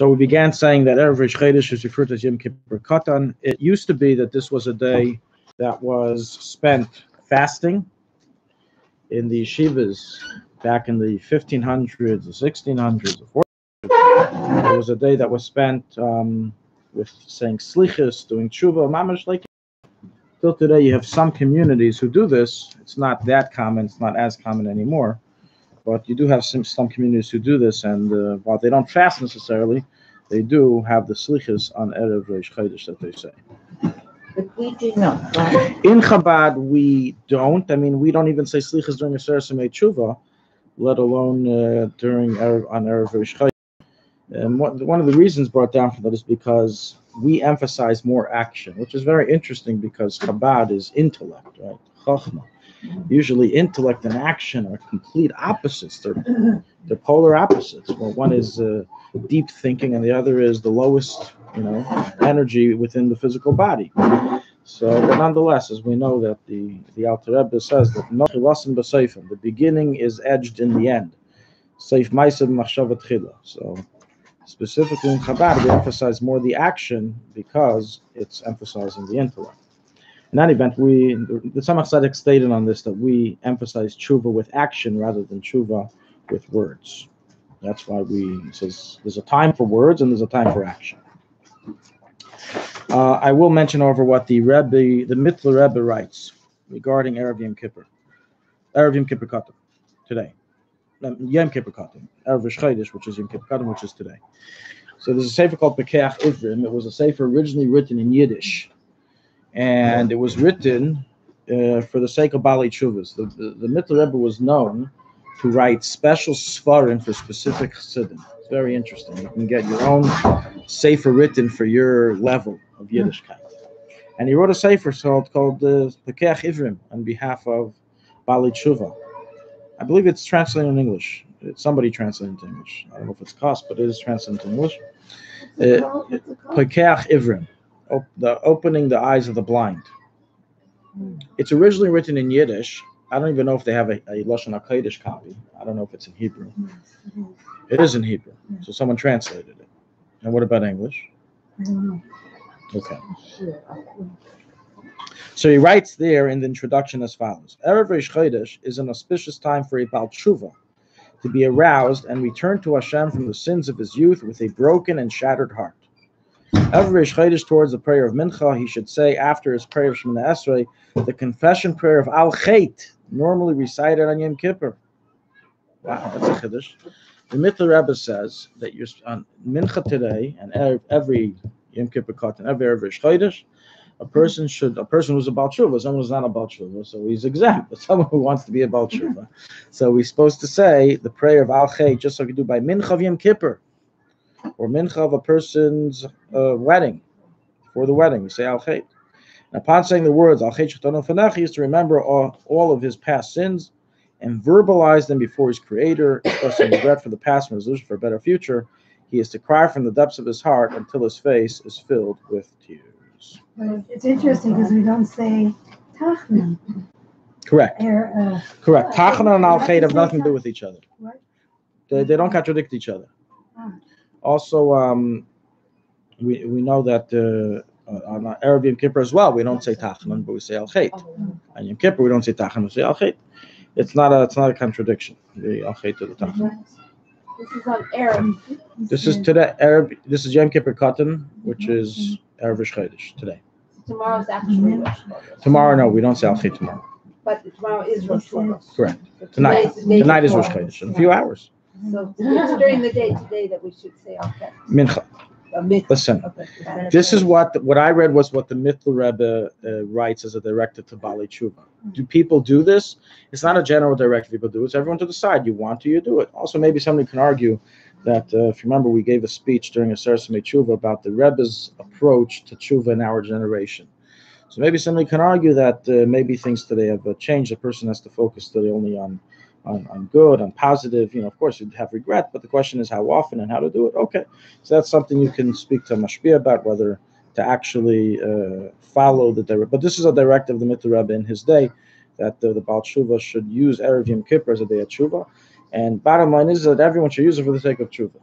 So we began saying that Erev Reish Chodesh is referred to as Yom Kippur Katan. It used to be that this was a day that was spent fasting in the yeshivas back in the 1500s, the 1600s, the 1400s. It was a day that was spent with saying slichus, doing Chuva, mamash. Like till today, you have some communities who do this. It's not that common. It's not as common anymore. But you do have some communities who do this, and while they don't fast necessarily, they do have the slichas on Erev Reish Chodesh that they say. But we do not, right? In Chabad, we don't. I mean, we don't even say slichas during a Seresemei Chuva, let alone on Erev Reish Chodesh. And one of the reasons brought down for that is because we emphasize more action, which is very interesting because Chabad is intellect, right? Chachma. Usually intellect and action are complete opposites. They're polar opposites. Well, one is deep thinking and the other is the lowest, energy within the physical body. So, but nonetheless, as we know that the Alpharetta says that the beginning is edged in the end. Seif Ma'asav Machshava Tchila. So specifically in Chabad, we emphasize more the action because it's emphasizing the intellect. In any event, the Tzemach Tzedek stated on this that we emphasize Chuva with action rather than Chuva with words. That's why it says there's a time for words and there's a time for action. I will mention over what the Mittler Rebbe writes regarding Erev Yom Kippur. Erev Yom Kippur Katan, today. Yom Kippur Katan. Erev Reish Chodesh, which is Yom Kippur Katan, which is today. So there's a sefer called Pekeach Ivrim. It was a sefer originally written in Yiddish. And it was written for the sake of Bali Chuvas. The Mittler Rebbe was known to write special svarim for specific chassidim. It's very interesting. You can get your own sefer written for your level of Yiddishkeit. And he wrote a sefer called Pekeach Ivrim on behalf of Bali Chuva. I believe it's translated in English. Somebody translated into English. I don't know if it's cost, but it is translated into English. Pekeach Ivrim. The opening the eyes of the blind. It's originally written in Yiddish. I don't even know if they have a Lashon HaKodesh copy. I don't know if it's in Hebrew. It is in Hebrew. So someone translated it. And what about English? Okay. So he writes there in the introduction as follows. Erev Reish Chodesh is an auspicious time for a Baal Tshuva to be aroused and return to Hashem from the sins of his youth with a broken and shattered heart. Erev Reish Chodesh, towards the prayer of Mincha, he should say after his prayer of Shemona Esrei, the confession prayer of Al Chet, normally recited on Yom Kippur. Wow, that's a chiddush. The Mittler Rebbe says that you're on Mincha today and every Yom Kippur Katan, every Erev Reish Chodesh, a person who's a Baal Tshuva, someone who's not a Baal Tshuva, so he's exempt, but someone who wants to be a Baal Tshuva. So we're supposed to say the prayer of Al Chet, just like you do by Mincha of Yom Kippur, or Mincha of a person's wedding, for the wedding, we say Al Chet. And upon saying the words Al Chet Shechtono Fanech, he is to remember all of his past sins and verbalize them before his Creator, expressing regret for the past and resolution for a better future. He is to cry from the depths of his heart until his face is filled with tears. It's interesting because we don't say Tachna. Correct. Correct. Tachna and Al Chet have nothing to do with each other. What? They don't contradict each other. Also, we know that on Erev Yom Kippur as well, we don't say Tachnan, but we say Al Chet. On Yom Kippur, we don't say Tachnan, we say Al Chet. It's not a contradiction. The Al Chet to the Tachnan. This is on Erev. This is today. This is Yom Kippur Katan, which is Erev Reish Chodesh today. Tomorrow's actually Rosh Chodesh. Tomorrow, no, we don't say Al Chet tomorrow. But tomorrow is Rosh Chodesh. Correct. Tonight is Rosh Chodesh in a few hours. So it's during the day today that we should say Al Chet. Mincha. Listen, this is what I read was what the Mittler Rebbe writes as a directive to Bali Chuva. Do people do this? It's not a general directive people do. It's everyone to decide. You want to, you do it. Also, maybe somebody can argue that, if you remember, we gave a speech during a Seresemei Chuva about the Rebbe's approach to Chuva in our generation. So maybe somebody can argue that maybe things today have changed. A person has to focus today only on good, on positive. Of course, you'd have regret, but the question is how often and how to do it. Okay, so that's something you can speak to Mashpia about, whether to actually follow the directive. But this is a directive of the Mittler Rebbe in his day, that the Baal Tshuva should use Erev Yom Kippur as a day of Tshuva. And bottom line is that everyone should use it for the sake of Chuva.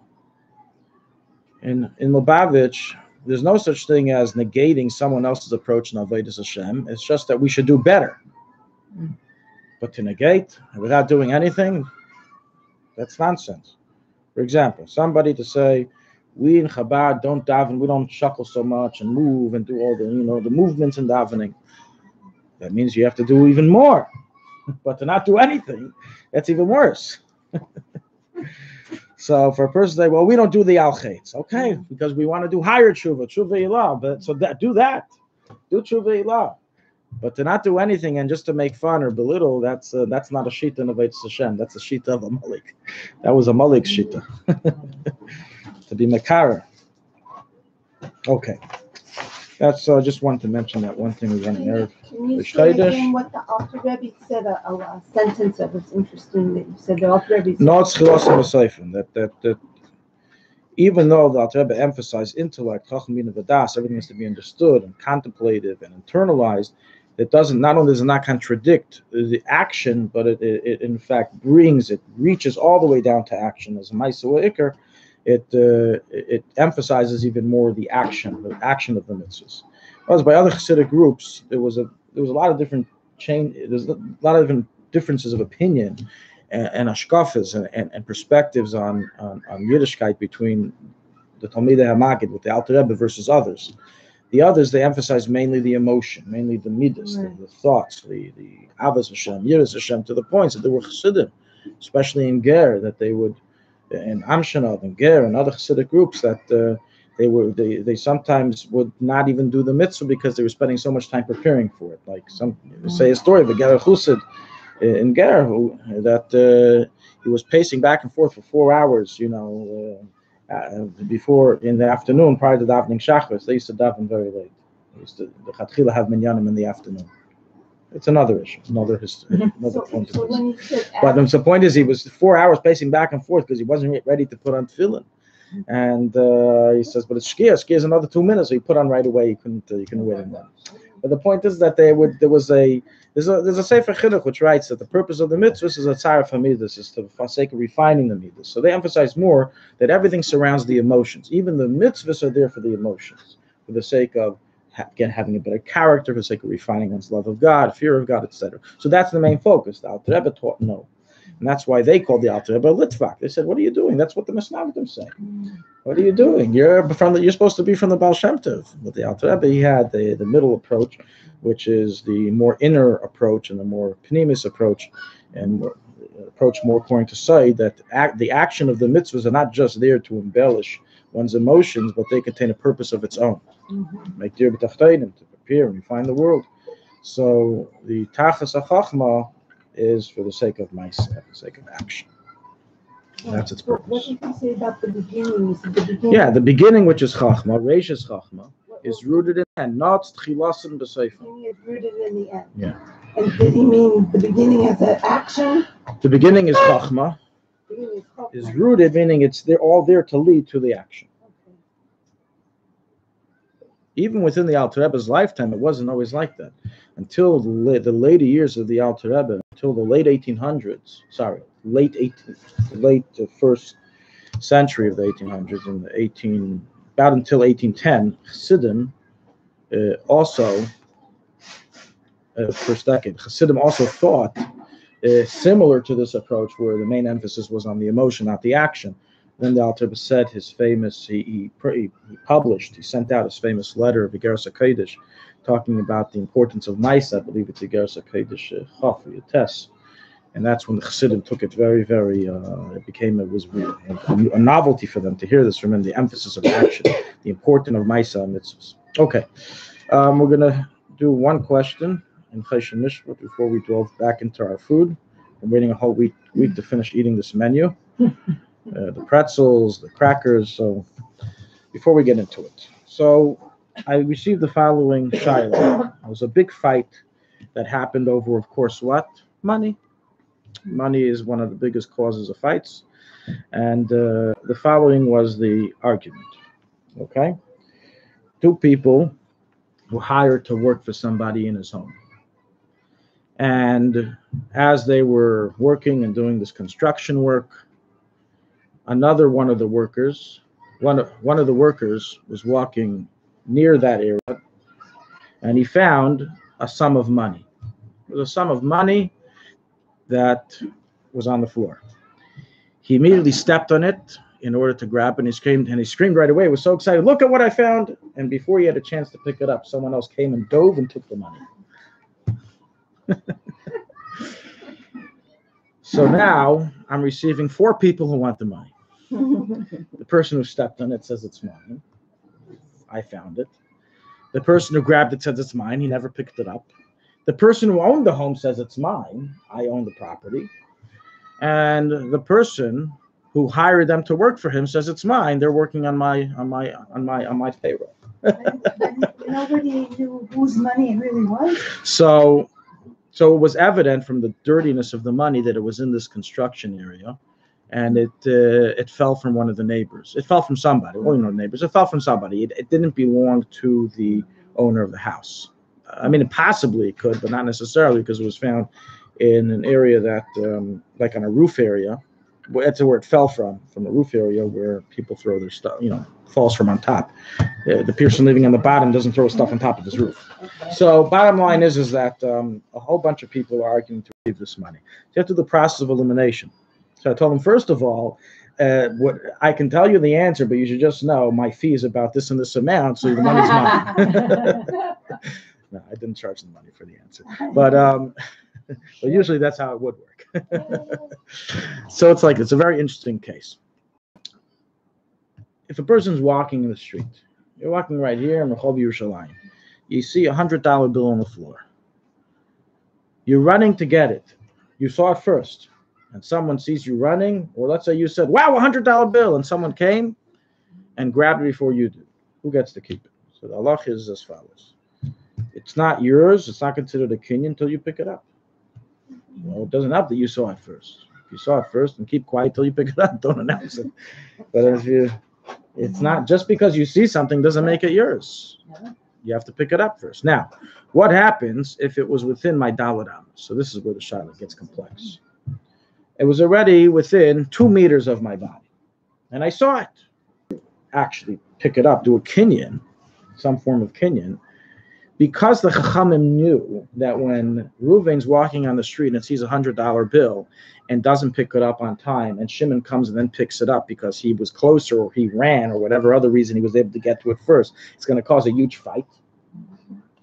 In Babitch, there's no such thing as negating someone else's approach in Avodas Hashem. It's just that we should do better. But to negate without doing anything, that's nonsense. For example, somebody to say, we in Chabad don't daven, we don't chuckle so much and move and do all the the movements in davening. That means you have to do even more. But to not do anything, that's even worse. So for a person to say, well, we don't do the al-chaitz, okay, because we want to do higher Chuva ilah, but so do that. Do Chuva ilah. But to not do anything and just to make fun or belittle, that's not a shita in Avodas Hashem. That's a shita of a malik. That was a malik shita. To be mekara. Okay. That's just wanted to mention that one thing we want to Erev. Can you say again what the Alter Rebbe said? A sentence that was interesting that you said. The Alter Rebbe said. No, it's chilasim v'seifim. That even though the Alter Rebbe emphasized intellect, chacham bina v'das, everything has to be understood and contemplated and internalized. It doesn't. Not only does it not contradict the action, but it in fact reaches all the way down to action as a ma'aseh ikar. It emphasizes even more the action of the mitzvahs. Whereas by other Hasidic groups, there was a lot of different there's a lot of different differences of opinion and ashkafas and perspectives on Yiddishkeit between the Talmidei HaMagid with the Alter Rebbe versus others. The others, they emphasize mainly the emotion, mainly the midas, the thoughts, the avos Hashem, yiras Hashem, to the points that they were Hasidim, especially in Ger, that they would. In Amshanov and Ger and other Hasidic groups that they sometimes would not even do the mitzvah because they were spending so much time preparing for it. Like say a story of a Ger Chusid in Ger that he was pacing back and forth for 4 hours, before in the afternoon prior to davening Shachris. They used to daven very late. They used to the Chatchila have minyanim in the afternoon. It's another issue, another point of view. But the point is, he was 4 hours pacing back and forth because he wasn't ready to put on tefillin. And he says, but it's shkia. Shkia is another 2 minutes, so he put on right away. You couldn't wait anymore. But the point is that there's a Sefer Chinuch which writes that the purpose of the mitzvahs is a tzaref hamidus, is for the sake of refining the mitzvahs. So they emphasize more that everything surrounds the emotions. Even the mitzvahs are there for the emotions, for the sake of again having a better character, for the sake of refining one's love of God, fear of God, etc. So that's the main focus. The Alter Rebbe taught no. And that's why they called the Alter Rebbe Litvak. They said, what are you doing? That's what the Mesnavidim say. What are you doing? You're supposed to be from the Baal Shem Tov. But the Alter Rebbe, he had the middle approach, which is the more inner approach and the more pnimis approach, and approach more according to Said, that the action of the mitzvahs are not just there to embellish one's emotions, but they contain a purpose of its own. Make dir b'tachteinim, to prepare and refine the world. So the tachas hachachma is for the sake of ma'aseh, for the sake of action. That's its purpose. What did you say about the beginning? Is it the beginning? Yeah, the beginning, which is chachma, reishis chachma, is rooted in the end, not tchilasim b'seifim. The beginning is rooted in the end. Yeah. And did he mean the beginning as an action? The beginning is chachma. Is rooted, meaning they're all there to lead to the action. Even within the Alter Rebbe's lifetime, it wasn't always like that. Until the later years of the Alter Rebbe, until the late 1800s, late first century of the 1800s, about until 1810, Chassidim also, first decade, Chassidim also thought similar to this approach, where the main emphasis was on the emotion, not the action. Then the Alter Rebbe said his famous, he sent out his famous letter of Igeras HaKodesh, talking about the importance of Maisa. I believe it's Igeras HaKodesh Chaf, Yates. And that's when the Chassidim took it very, very, it was a novelty for them to hear this from him, the emphasis of action, the importance of Maisa and mitzvahs. Okay, we're going to do one question in Chesed Mishpat before we delve back into our food. I'm waiting a whole week to finish eating this menu. The pretzels, the crackers. So before we get into it, so I received the following shiur. It was a big fight that happened over, of course, what? Money. Money is one of the biggest causes of fights. And the following was the argument. Okay? Two people were hired to work for somebody in his home. And as they were working and doing this construction work, another one of the workers one of the workers was walking near that area, and he found a sum of money. It was a sum of money that was on the floor. He immediately stepped on it in order to grab it, and he screamed right away. He was so excited, "Look at what I found!" And before he had a chance to pick it up, someone else came and dove and took the money. So now I'm receiving 4 people who want the money. The person who stepped on it says it's mine. I found it. The person who grabbed it says it's mine. He never picked it up. The person who owned the home says it's mine. I own the property. And the person who hired them to work for him says it's mine. They're working on my payroll. Nobody knew whose money it really was. So it was evident from the dirtiness of the money that it was in this construction area, and it fell from one of the neighbors. It fell from somebody. Well, neighbors. It fell from somebody. It didn't belong to the owner of the house. I mean, possibly it could, but not necessarily, because it was found in an area that, like on a roof area. That's where it fell from a roof area where people throw their stuff, falls from on top. The person living on the bottom doesn't throw stuff on top of his roof. So bottom line is that a whole bunch of people are arguing to receive this money. So you have to do the process of elimination. So I told them, first of all, what I can tell you the answer, but you should just know my fee is about this and this amount, so the money's mine. No, I didn't charge the money for the answer, but usually that's how it would work. So it's a very interesting case. If a person's walking in the street, you're walking right here in Rehov Yerushalayim, you see a $100 bill on the floor. You're running to get it. You saw it first, and someone sees you running, or let's say you said, "Wow, $100 bill," and someone came and grabbed it before you did. Who gets to keep it? So the halach is as follows. It's not yours. It's not considered a kinyan until you pick it up. Well, it doesn't help that you saw it first. If you saw it first, and keep quiet till you pick it up. Don't announce it. But it's not just because you see something doesn't make it yours. You have to pick it up first. Now, what happens if it was within my Adamas? So this is where the shiur gets complex. It was already within 2 meters of my body, and I saw it. Actually, pick it up, do a kinyan, some form of kinyan. Because the Chachamim knew that when Reuven's walking on the street and sees a $100 bill and doesn't pick it up on time, and Shimon comes and then picks it up because he was closer or he ran or whatever other reason he was able to get to it first, it's going to cause a huge fight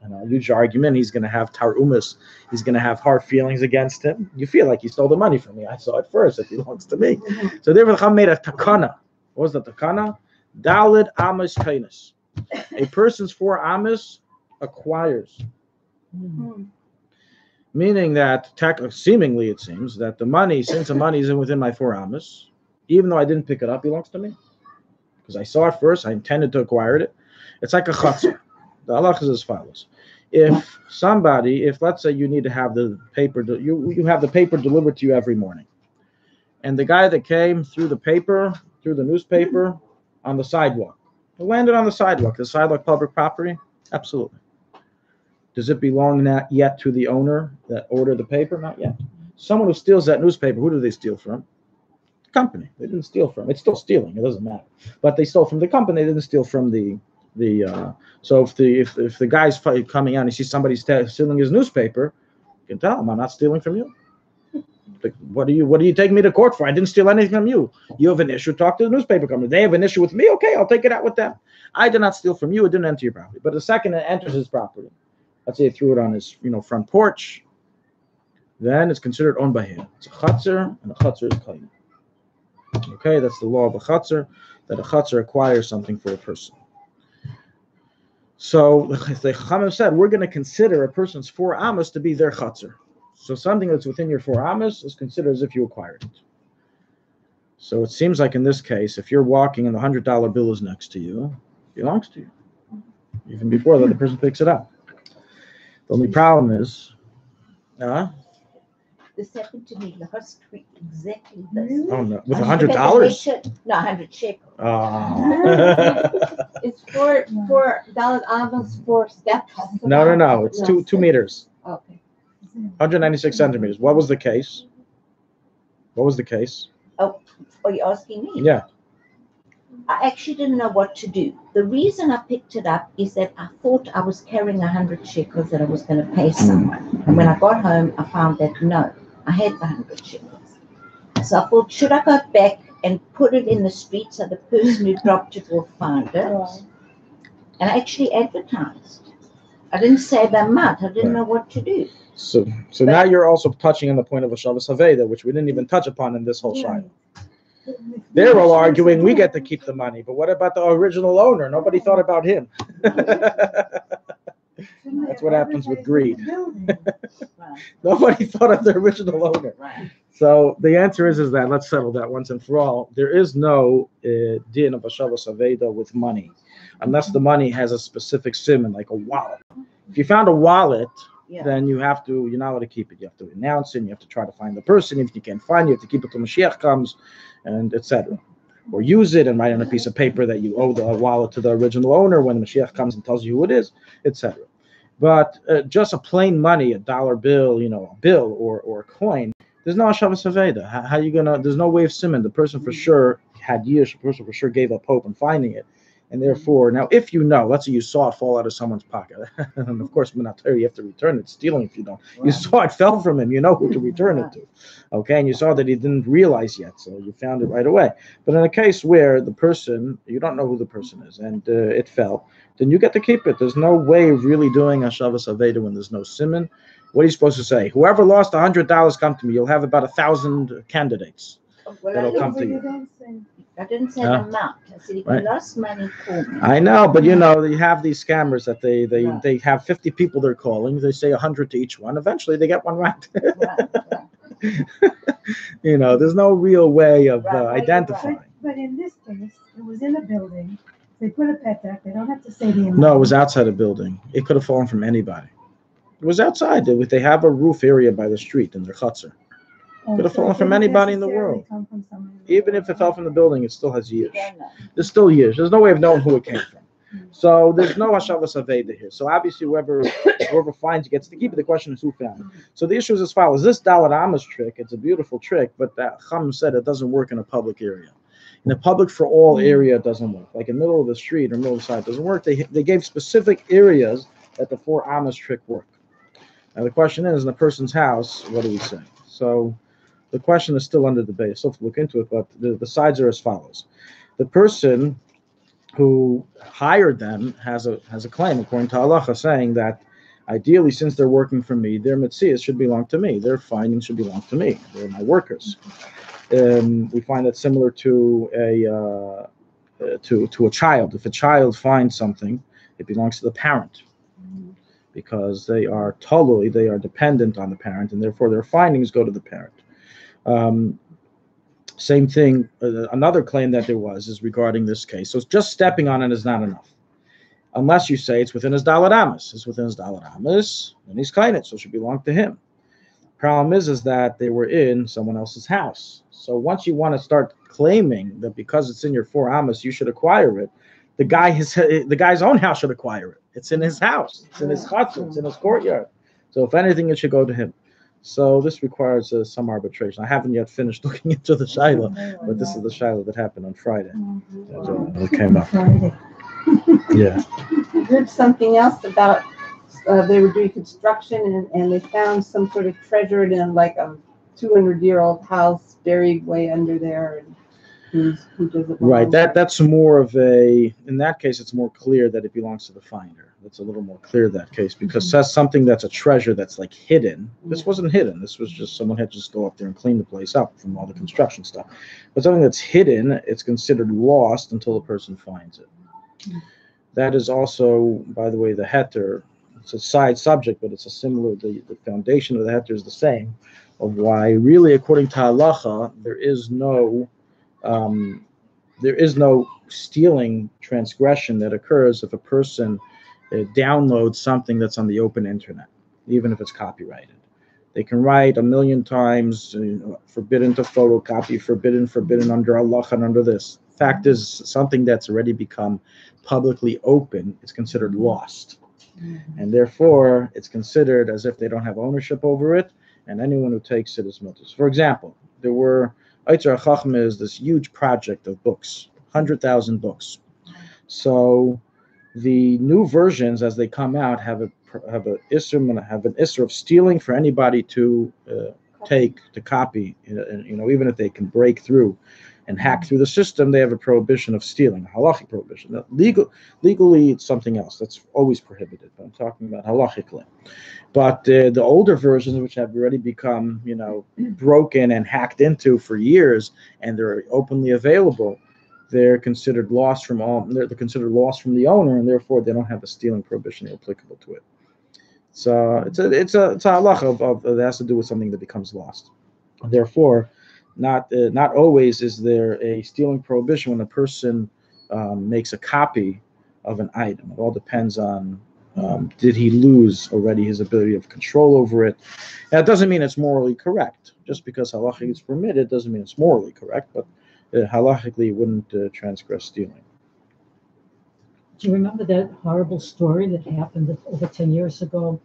and a huge argument. He's going to have tarumas. He's going to have hard feelings against him. You feel like he stole the money from me. I saw it first. It belongs to me. So therefore, the Chacham made a takana. What was the takana? Dalid Amos Kainis. A person's 4 Amos acquires, meaning that seemingly it seems that the money, since the money is within my 4 Amos, even though I didn't pick it up, belongs to me because I saw it first. I intended to acquire it. It's like a chatzar. The halach is as follows: if let's say you need to have the paper, you have the paper delivered to you every morning, and the guy that came threw the newspaper on the sidewalk, it landed on the sidewalk. The sidewalk public property, absolutely. Does it belong not yet to the owner that ordered the paper? Not yet. Someone who steals that newspaper, who do they steal from? The company. They didn't steal from. It's still stealing. It doesn't matter. But they stole from the company. They didn't steal from the. So if the guy's coming out and he sees somebody stealing his newspaper, you can tell him, "I'm not stealing from you. Like, what do you take me to court for? I didn't steal anything from you. You have an issue. Talk to the newspaper company. They have an issue with me. Okay, I'll take it out with them. I did not steal from you. It didn't enter your property. But the second it enters his property, let's say he threw it on his front porch, then it's considered owned by him. It's a chatzar, and a chatzar is kain. Okay, that's the law of a chatzar, that a chatzar acquires something for a person. So the Chachamim said, we're going to consider a person's 4 Amos to be their chatzar. So something that's within your 4 Amos is considered as if you acquired it. So it seems like in this case, if you're walking and the $100 bill is next to you, it belongs to you, even before the other person picks it up. The only problem is, This happened to me last week, exactly this. Oh no, with $100? No, 100 shekels. It's for Dalit Amos 4 steps. No. It's 2 meters. Okay. 196 centimeters. What was the case? Oh, are you asking me? Yeah. I actually didn't know what to do. The reason I picked it up is that I thought I was carrying 100 shekels that I was going to pay someone. And when I got home, I found that no, I had the 100 shekels. So I thought, should I go back and put it in the street so the person who dropped it will find it? And I actually advertised. I didn't say the amount. I didn't know what to do. So now you're also touching on the point of a Shabbos Haveda, which we didn't even touch upon in this whole shiur. They're all arguing we get to keep the money, but what about the original owner? Nobody thought about him. That's what happens with greed. Nobody thought of the original owner. So the answer is that let's settle that once and for all. There is no din of a Shabbos Haveda with money, unless the money has a specific simon, like a wallet. If you found a wallet, then you're not allowed to keep it. You have to announce it. You have to try to find the person. If you can't find it, you have to keep it till Mashiach comes, and etc. Or use it and write on a piece of paper that you owe the wallet to the original owner when the Mashiach comes and tells you who it is, etc. But just a plain money, a dollar bill, a bill or a coin, there's no Shabbos Haveda. How you gonna? There's no way of simon. The person for sure had yish. The person for sure gave up hope on finding it. And therefore, now if you know, let's say you saw it fall out of someone's pocket, and of course, you have to return it. Stealing if you don't. You saw it fell from him, you know who to return it to. Okay, and you saw that he didn't realize yet, so you found it right away. But in a case where the person, you don't know who the person is, and it fell, then you get to keep it. There's no way of really doing a Shabbos Haveda when there's no simon. What are you supposed to say? Whoever lost $100, come to me. You'll have about 1,000 candidates that'll come to you. I didn't say the amount. I said, if you lost money, call me. I know, but you have these scammers that they have 50 people they're calling. They say 100 to each one. Eventually, they get one right. There's no real way of identifying. But in this case, it was in a building. They put a petach. They don't have to say the amount. No, it was outside a building. It could have fallen from anybody. It was outside. They have a roof area by the street in their chutzner. Could have fallen from anybody in the world. Even if it fell from the building, it still has yish. There's still yish. There's no way of knowing who it came from. So there's no Shabbos Haveda here. So obviously whoever finds it gets to keep it. The question is who found it. So the issue is as follows. This Adamas trick, it's a beautiful trick, but that Chum said it doesn't work in a public area. In a public for all area, it doesn't work. Like in the middle of the street or middle of the side, it doesn't work. They gave specific areas that the 4 Amos trick work. Now the question is, in a person's house, what do we say? So the question is still under debate. Still have to look into it, but the sides are as follows. The person who hired them has a claim, according to halacha, saying that ideally, since they're working for me, their mitzias should belong to me. Their findings should belong to me. They're my workers. We find that similar to a child. If a child finds something, it belongs to the parent, because they are totally, they are dependent on the parent, and therefore their findings go to the parent. Same thing, another claim that there is regarding this case. So just stepping on it is not enough. Unless you say it's within his Adamas. It's within his Adamas, then he's klainet, so it should belong to him. Problem is that they were in someone else's house. So once you want to start claiming that because it's in your 4 Amos, you should acquire it, the guy's own house should acquire it. It's in his house. It's in his chutzner. It's in his courtyard. So if anything, it should go to him. So this requires some arbitration. I haven't yet finished looking into the shiloh, but this is the shiloh that happened on Friday. It came up. Yeah. There's something else about they were doing construction and they found some sort of treasure in like a 200-year-old house buried way under there. And who does it? Right. That's more of in that case, it's more clear that it belongs to the finder. It's a little more clear that case, because that's something that's a treasure that's like hidden. This wasn't hidden. This was just someone had to just go up there and clean the place up from all the construction stuff. But something that's hidden, it's considered lost until the person finds it. That is also, by the way, the heter. It's a side subject, but it's a similar. The foundation of the heter is the same. Of why, really, according to halacha, there is no stealing transgression that occurs if a person downloads something that's on the open internet, even if it's copyrighted. They can write 1,000,000 times, forbidden to photocopy, forbidden under Allah and under this. Fact is, something that's already become publicly open is considered lost. And therefore, it's considered as if they don't have ownership over it, and anyone who takes it is mutter. For example, there were Eitzer HaChachma is this huge project of books, 100,000 books. So the new versions, as they come out, have an issur of stealing for anybody to copy. Even if they can break through and hack through the system, they have a prohibition of stealing, a halachic prohibition. Now, legally, it's something else that's always prohibited. But I'm talking about halachically. But the older versions, which have already become, broken and hacked into for years, and they're openly available, they're considered lost from They're considered lost from the owner, and therefore they don't have a stealing prohibition applicable to it. So it's a halacha that has to do with something that becomes lost. Therefore, not always is there a stealing prohibition when a person makes a copy of an item. It all depends on did he lose already his ability of control over it. Now, it doesn't mean it's morally correct. Just because halachically it's permitted doesn't mean it's morally correct, but halachically it wouldn't transgress stealing. Do you remember that horrible story that happened over 10 years ago?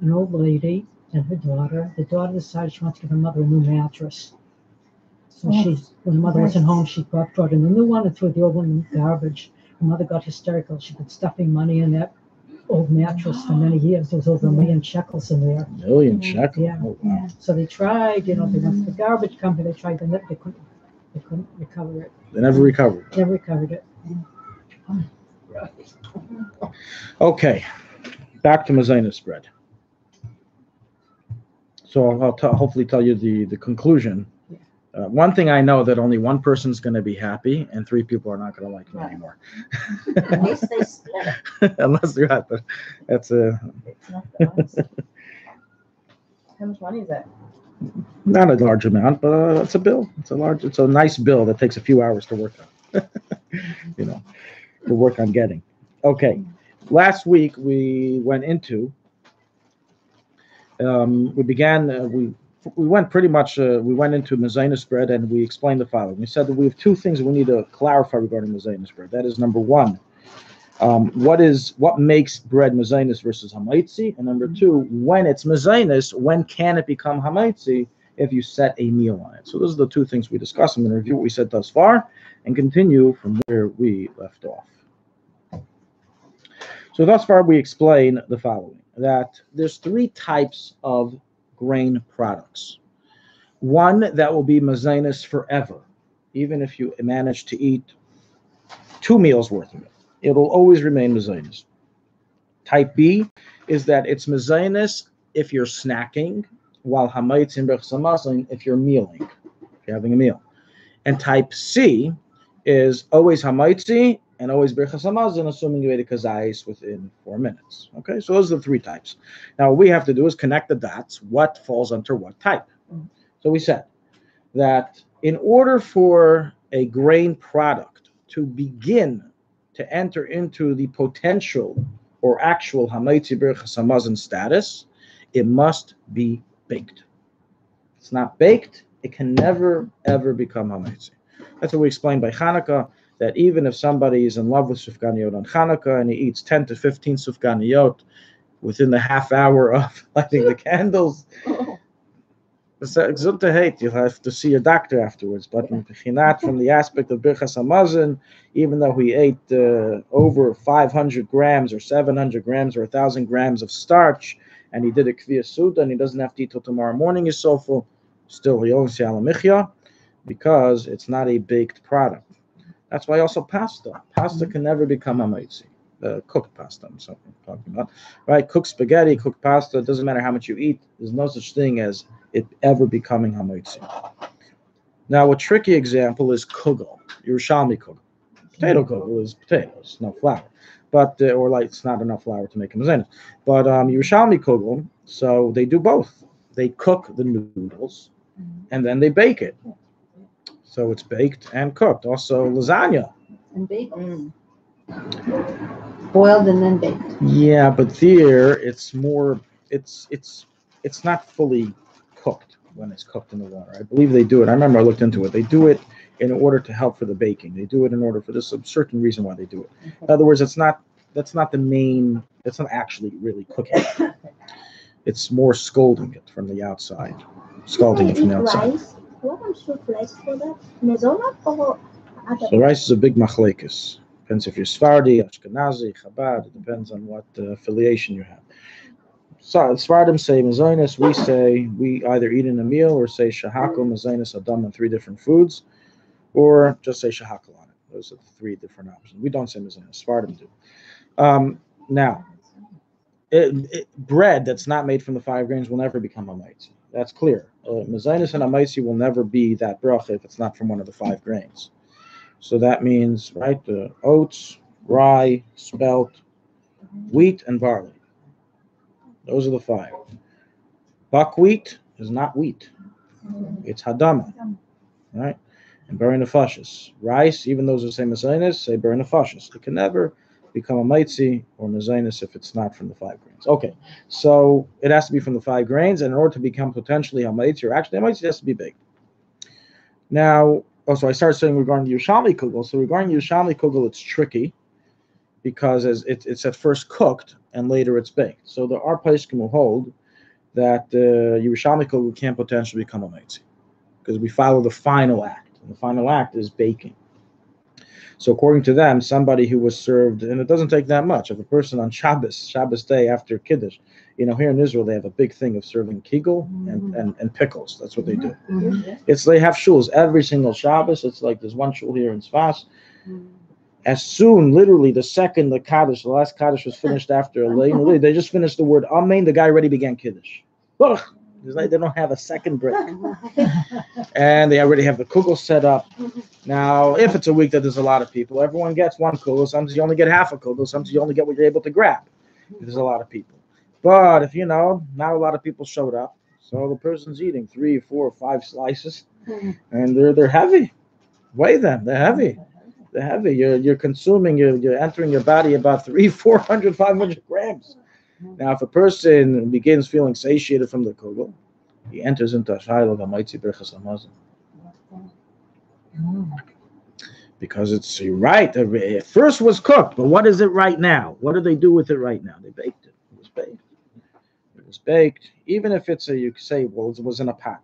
An old lady and her daughter. The daughter decided she wanted to give her mother a new mattress. So when the mother wasn't home, she brought in the new one and threw the old one in the garbage. Her mother got hysterical. She'd been stuffing money in that old mattress for many years. There was over 1 million shekels in there. 1 million shekels? Yeah. Oh, wow. So they tried, they went to the garbage company, they tried, they couldn't recover it. They never recovered. Never recovered it. Okay, back to Mazaina spread. So I'll hopefully tell you the conclusion. One thing I know that only one person's going to be happy, and 3 people are not going to like me anymore. Unless they split. Unless they're not, but that's a. It's not the honest. How much money is that? Not a large amount, but it's a bill. It's a nice bill that takes a few hours to work on. To work on getting. Okay, last week we went into. We went into Mazaina spread, and we explained the following. We said that we have 2 things we need to clarify regarding Mazaina spread. That is, number 1, what makes bread Mazainis versus Hamaitzi, and number 2, when it's Mazainis, when can it become Hamaitzi if you set a meal on it? So those are the 2 things we discussed. I'm going to review what we said thus far and continue from where we left off. So thus far we explain the following, that there's 3 types of grain products. One that will be Mazainis forever, even if you manage to eat 2 meals worth of it. It will always remain Mazainis. Type B is that it's Mazainis if you're snacking, while Hamaitzi and Berchsamazin if you're mealing, if you're having a meal. And type C is always Hamaitzi and always Berchsamazin, assuming you ate a kazais within 4 minutes. Okay, so those are the 3 types. Now, what we have to do is connect the dots. What falls under what type? So we said that in order for a grain product to begin to enter into the potential or actual Hamaitzi Berchsamazin status, it must be baked. If it's not baked, it can never, ever become Hamaitzi. That's what we explained by Hanukkah, that even if somebody is in love with sufganiyot on Hanukkah and he eats 10 to 15 sufganiyot within the half hour of lighting the candles, you'll have to see your doctor afterwards. But from the aspect of Birchas Hamazon, even though he ate over 500 grams or 700 grams or 1,000 grams of starch, and he did a Kviyas Suda, and he doesn't have to eat till tomorrow morning, is so full, still he owns Yalamichya, because it's not a baked product. That's why also pasta. Pasta can never become hamaitzi. Cooked pasta, I'm talking about. Right? Cooked spaghetti, cooked pasta, it doesn't matter how much you eat. There's no such thing as it ever becoming hamaitzi. Now, a tricky example is kugel, Yerushalmi kugel. Potato kugel is potatoes, no flour. But, it's not enough flour to make a mazenis. But Yerushalmi kugel, so they do both. They cook the noodles, and then they bake it. So it's baked and cooked. Also lasagna. And bagels. Boiled and then baked. Yeah, but there it's more. It's not fully cooked when it's cooked in the water. I believe they do it. I remember I looked into it. They do it in order to help for the baking. They do it in order for this certain reason why they do it. In other words, that's not the main. It's not actually really cooking. It's more scalding it from the outside. Scalding it from the outside. What I'm so for that? Mezonot or So rice is a big machlekes. Depends if you're Sephardi, Ashkenazi, Chabad. It depends on what affiliation you have. So Sephardim say mazonis. We say we either eat in a meal or say shahakal, mazonis, adam, and 3 different foods, or just say shahakal on it. Those are the 3 different options. We don't say mazonis. Sephardim do. Now, bread that's not made from the 5 grains will never become a maitzi. That's clear. Mazonis and a maitzi will never be that bracha if it's not from one of the 5 grains. So that means, right, the oats, rye, spelt, wheat, and barley. Those are the 5. Buckwheat is not wheat. It's hadama, right? And bury nefashis. Rice, even those who say mezainis, say bury nefashis. It can never become a maitzi or mezainis if it's not from the 5 grains. Okay, so it has to be from the 5 grains, and in order to become potentially a maitzi, or actually a maitzi, it has to be baked. Now, so I started saying regarding Yerushalmi kugel. So regarding Yerushalmi kugel, it's tricky because as it's at first cooked and later it's baked. So there are poskim who hold that Yerushalmi kugel can potentially become a maitzi because we follow the final act, and the final act is baking. So according to them, somebody who was served, and it doesn't take that much, if a person on Shabbos day after Kiddush, here in Israel they have a big thing of serving kigel and pickles. That's what they do. They have shuls every single Shabbos. It's like there's one shul here in Sfas. As soon, literally, the second the last Kaddish was finished after Aleinu, they just finished the word Amen, the guy already began Kiddush. They don't have a second break. And they already have the kugel set up. Now, if it's a week that there's a lot of people, everyone gets one kugel. Sometimes you only get half a kugel. Sometimes you only get what you're able to grab if there's a lot of people. But if, not a lot of people showed up, so the person's eating 3, 4, 5 slices, and they're heavy. Weigh them. They're heavy. They're heavy. You're consuming, you're entering your body about 300, 400, 500 grams. Now, if a person begins feeling satiated from the kugel, he enters into a shiur of a maitzi berachas hamazon. Because you're right. It first was cooked, but what is it right now? What do they do with it right now? They baked it. It was baked. It was baked. Even if you could say, well, it was in a pot.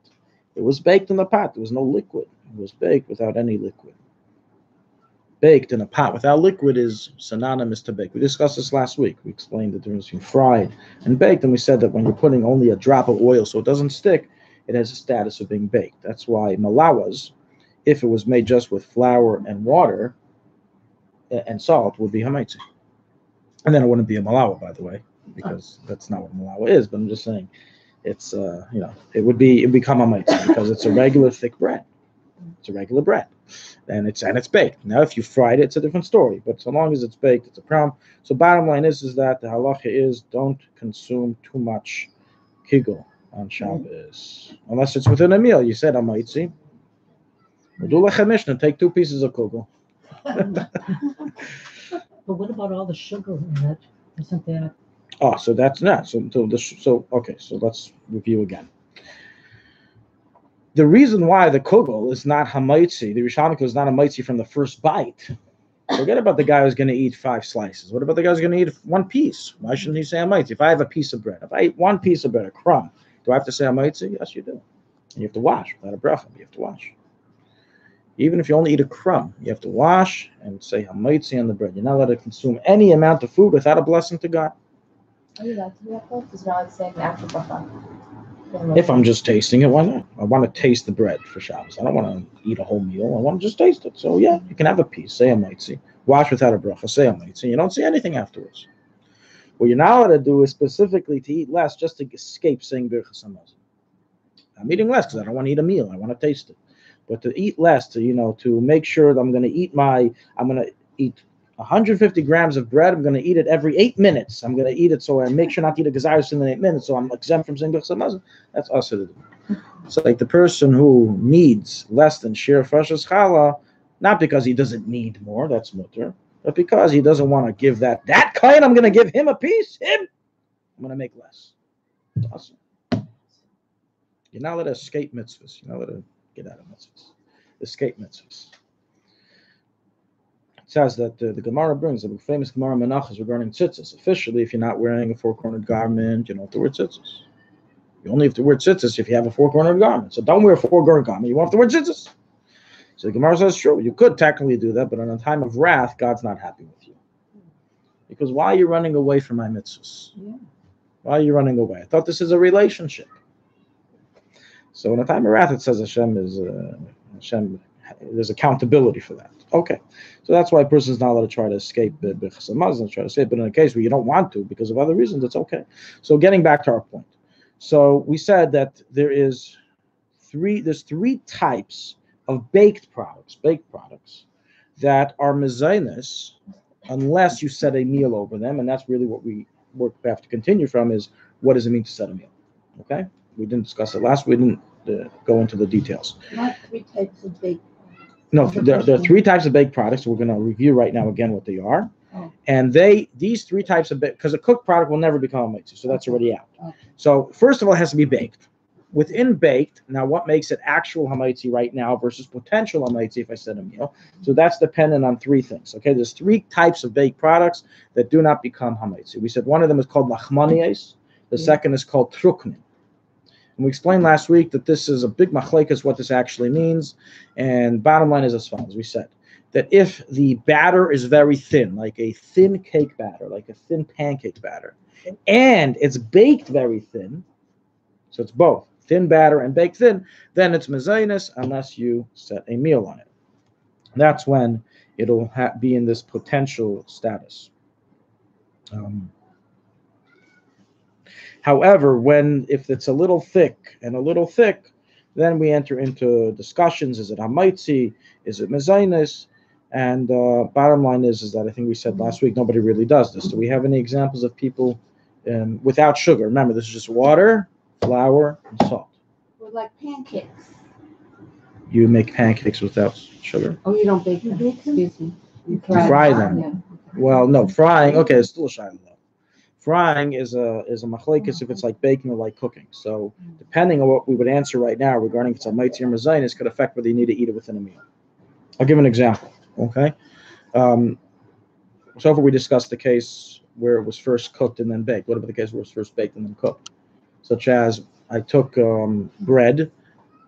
It was baked in the pot. There was no liquid. It was baked without any liquid. Baked in a pot without liquid is synonymous to bake. We discussed this last week. We explained the difference between fried and baked, and we said that when you're putting only a drop of oil so it doesn't stick, it has a status of being baked. That's why malawas, if it was made just with flour and water and salt, would be hamaitzi. And then it wouldn't be a malawa, by the way, because that's not what malawa is. But I'm just saying, it's it would become hamaitzi because it's a regular thick bread. It's a regular bread, and it's baked. Now, if you fried it, it's a different story. But so long as it's baked, it's a problem. So bottom line is that the halacha is don't consume too much kigel on Shabbos unless it's within a meal. You said hamaitzi. Do like a Mishnah, take 2 pieces of kugel. But what about all the sugar in it? Isn't that? Oh, so that's not. So let's review again. The reason why the kugel is not hamaitzi, the Yerushalmi is not a maitzi from the first bite. Forget about the guy who's going to eat 5 slices. What about the guy who's going to eat 1 piece? Why shouldn't he say hamaitzi? If I have a piece of bread, if I eat 1 piece of bread, a crumb, do I have to say hamaitzi? Yes, you do. And you have to wash without a bracha. You have to wash. Even if you only eat a crumb, you have to wash and say hamaitzi on the bread. You're not allowed to consume any amount of food without a blessing to God. Are you allowed to do that, though? Because you're not saying after bracha. If I'm just tasting it, why not? I want to taste the bread for Shabbos. I don't want to eat a whole meal. I want to just taste it. So yeah, you can have a piece. Say hamaitzi. Wash without a bracha. Say hamaitzi. You don't say anything afterwards. What you're not allowed to do is specifically to eat less just to escape saying birchas hamazon. I'm eating less because I don't want to eat a meal. I want to taste it. But to eat less, to make sure that I'm going to eat 150 grams of bread. I'm going to eat it every 8 minutes. I'm going to eat it so I make sure not to eat a gazayus in 8 minutes. So I'm exempt from saying birchas hamazon. That's also to do. So like the person who needs less than shiur fashas challah, not because he doesn't need more, that's mutter, but because he doesn't want to give that kind. I'm going to give him a piece. I'm going to make less. That's awesome. You're not allowed to escape mitzvahs. You're not allowed to get out of mitzvahs. Escape mitzvahs. It says that the Gemara brings a famous Gemara Menachos regarding tzitzis. Officially, if you're not wearing a 4-cornered garment, you don't have to wear tzitzis. You only have to wear tzitzis if you have a 4-cornered garment. So don't wear a 4-cornered garment. You won't have to wear tzitzis. So the Gemara says, sure, you could technically do that, but in a time of wrath, God's not happy with you. Because why are you running away from my mitzvahs? Yeah. Why are you running away? I thought this is a relationship. So in a time of wrath, it says Hashem, there's accountability for that. Okay. So that's why a person's not allowed to try to escape, try to escape, but in a case where you don't want to because of other reasons, it's okay. So getting back to our point. So we said that there's three types of baked products that are mezainis unless you set a meal over them, and that's really what we have to continue from is what does it mean to set a meal? Okay, we didn't discuss it last. We didn't go into the details. Not 3 types of baked. No, there are 3 types of baked products. We're going to review right now again what they are, and these 3 types of because a cooked product will never become a mitzvah, so that's already out. Okay. So first of all, it has to be baked. Within baked, now what makes it actual hamaitzi right now versus potential hamaitzi if I set a meal? So that's dependent on 3 things. Okay, there's 3 types of baked products that do not become hamaitzi. We said one of them is called lachmanias, the second is called truknin. And we explained last week that this is a big machlekes what this actually means. And bottom line is as follows: we said that if the batter is very thin, like a thin cake batter, like a thin pancake batter, and it's baked very thin, so it's both thin batter and baked thin, then it's mezainis unless you set a meal on it. That's when it'll be in this potential status. However, if it's a little thick, then we enter into discussions. Is it hamaitzi? Is it mezainis? And bottom line is that I think we said last week nobody really does this. Do we have any examples of people without sugar? Remember, this is just water, flour, and salt. Well, like pancakes. You make pancakes without sugar? Oh, you don't bake them? Excuse me. You fry them. Yeah. Well, no, frying. Okay, it's still a shiur though. Frying is a machlekes if it's like baking or like cooking. So depending on what we would answer right now regarding if it's a mitzvah or mezainis could affect whether you need to eat it within a meal. I'll give an example. Okay. So far we discussed the case where it was first cooked and then baked. What about the case where it was first baked and then cooked? Such as I took bread,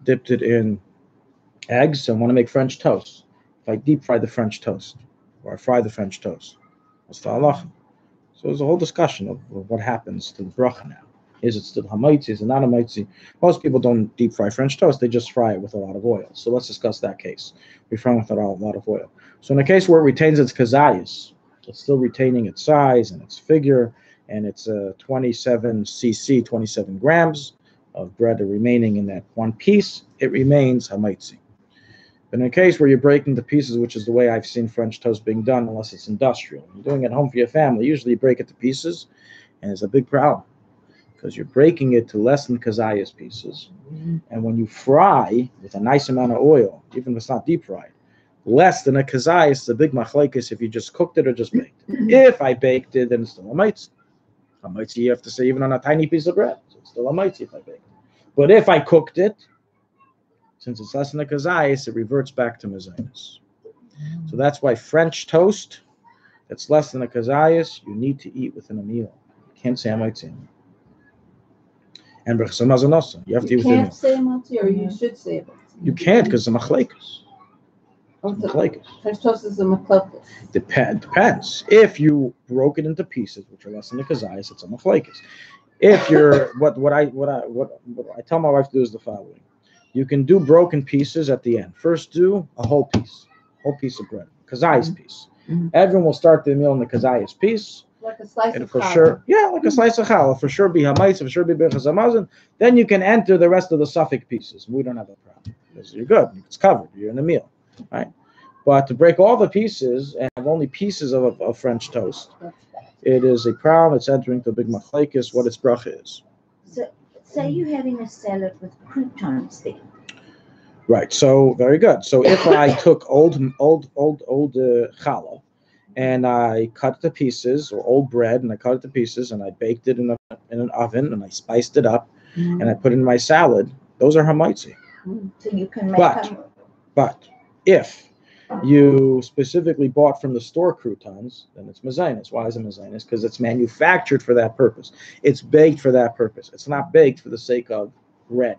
dipped it in eggs, and want to make French toast. If I deep fry the French toast, or I fry the French toast, what's the halacha? So there's a whole discussion of what happens to the bracha now. Is it still hamaitzi? Is it not hamaitzi? Most people don't deep fry French toast; they just fry it with a lot of oil. So let's discuss that case. We fry with a lot of oil. So in a case where it retains its kazayas, it's still retaining its size and its figure, and it's 27 cc, 27 grams of bread remaining in that one piece, it remains hamaitzi. But in a case where you're breaking to pieces, which is the way I've seen French toast being done, unless it's industrial, you're doing it at home for your family, usually you break it to pieces, and it's a big problem, because you're breaking it to less than kazayas pieces, and when you fry with a nice amount of oil, even if it's not deep fried, less than a kazayas, it's a big machlekes if you just cooked it or just baked it. If I baked it, then it's still hamaitzi. Hamaitzi, you have to say even on a tiny piece of bread, so it's still hamaitzi if I baked it. But if I cooked it, since it's less than a kazayas, it reverts back to mezainis. So that's why French toast that's less than a kazayas, you need to eat within a meal. You can't say hamaitzi. And b'chsamazanosa, you have to eat within a meal. You can't say hamaitzi, or you should say it. You can't because it's a machlekes. French toast is a machlekes. Depends. If you broke it into pieces, which are less than a kazayas, it's a machlekes. If you're what I tell my wife to do is the following: you can do broken pieces at the end. First, do a whole piece of bread, kazayas piece. Everyone will start the meal in the kazayas piece. Like a slice and of for challah. sure, yeah, like a slice of challah. For sure, be hamaitz, for sure, be bechazamazin. Then you can enter the rest of the suffix pieces. We don't have a problem because you're good. It's covered. You're in the meal, right? But to break all the pieces and have only pieces of French toast, it is a problem. It's entering the big machlekes what its bracha is. So, say you're having a salad with croutons there. Right. So very good. So if I took old challah and I cut it to pieces, or old bread, and I cut it to pieces, and I baked it in an oven, and I spiced it up, and I put it in my salad, those are hamaitzi. So you can make But if you specifically bought from the store croutons, then it's mezainis. Why is it mezainis? Because it's manufactured for that purpose. It's baked for that purpose. It's not baked for the sake of bread.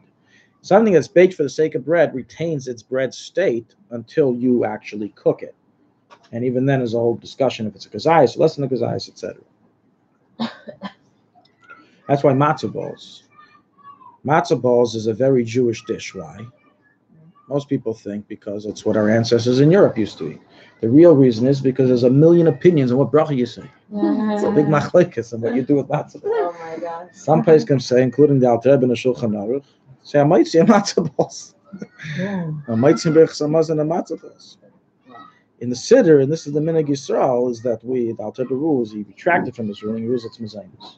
Something that's baked for the sake of bread retains its bread state until you actually cook it. And even then is a whole discussion if it's a kazayas, less than a kazayas, etc. That's why matzah balls. Matzah balls is a very Jewish dish. Why? Most people think because it's what our ancestors in Europe used to eat. The real reason is because there's a million opinions on what bracha you say. It's a big machlekes on what you do with matzah balls. Oh my God. Some places can say, including the Alpharetta and the Shulchan Aruch, say I might see a matzah balls. I might see berach samaz and a matzah balls. In the Siddur, and this is the Minhag Yisrael, is that the Alpharetta rules, he retracted from this ruling, he rules it's mezainis.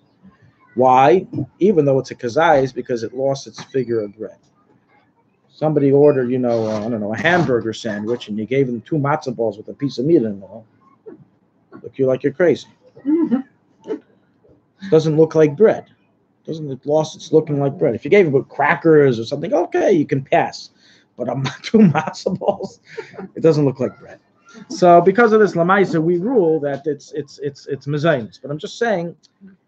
Why? Even though it's a kazayis, because it lost its figure of bread. Somebody ordered, a hamburger sandwich, and you gave them 2 matzah balls with a piece of meat in it. Look you like you're crazy. It doesn't look like bread. It lost its looking like bread. If you gave them crackers or something, okay, you can pass. But 2 matzah balls, it doesn't look like bread. So because of this lamaisa, we rule that it's mezainis. But I'm just saying,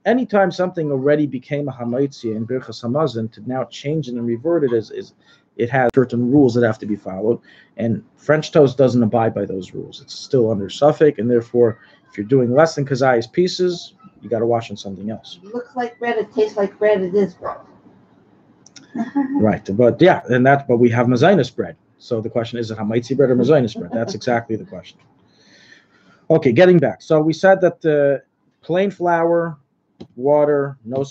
anytime something already became a hamaitzi in birchas hamazon, to now change it and revert it is it has certain rules that have to be followed, and French toast doesn't abide by those rules. It's still under suffix, and therefore, if you're doing less than kazayas pieces, you got to wash on something else. It looks like bread. It tastes like bread. It is bread. Right, but yeah, but we have mezainis bread. So the question is it hamaitzi bread or mezainis bread? That's exactly the question. Okay, getting back. So we said that plain flour, water, no,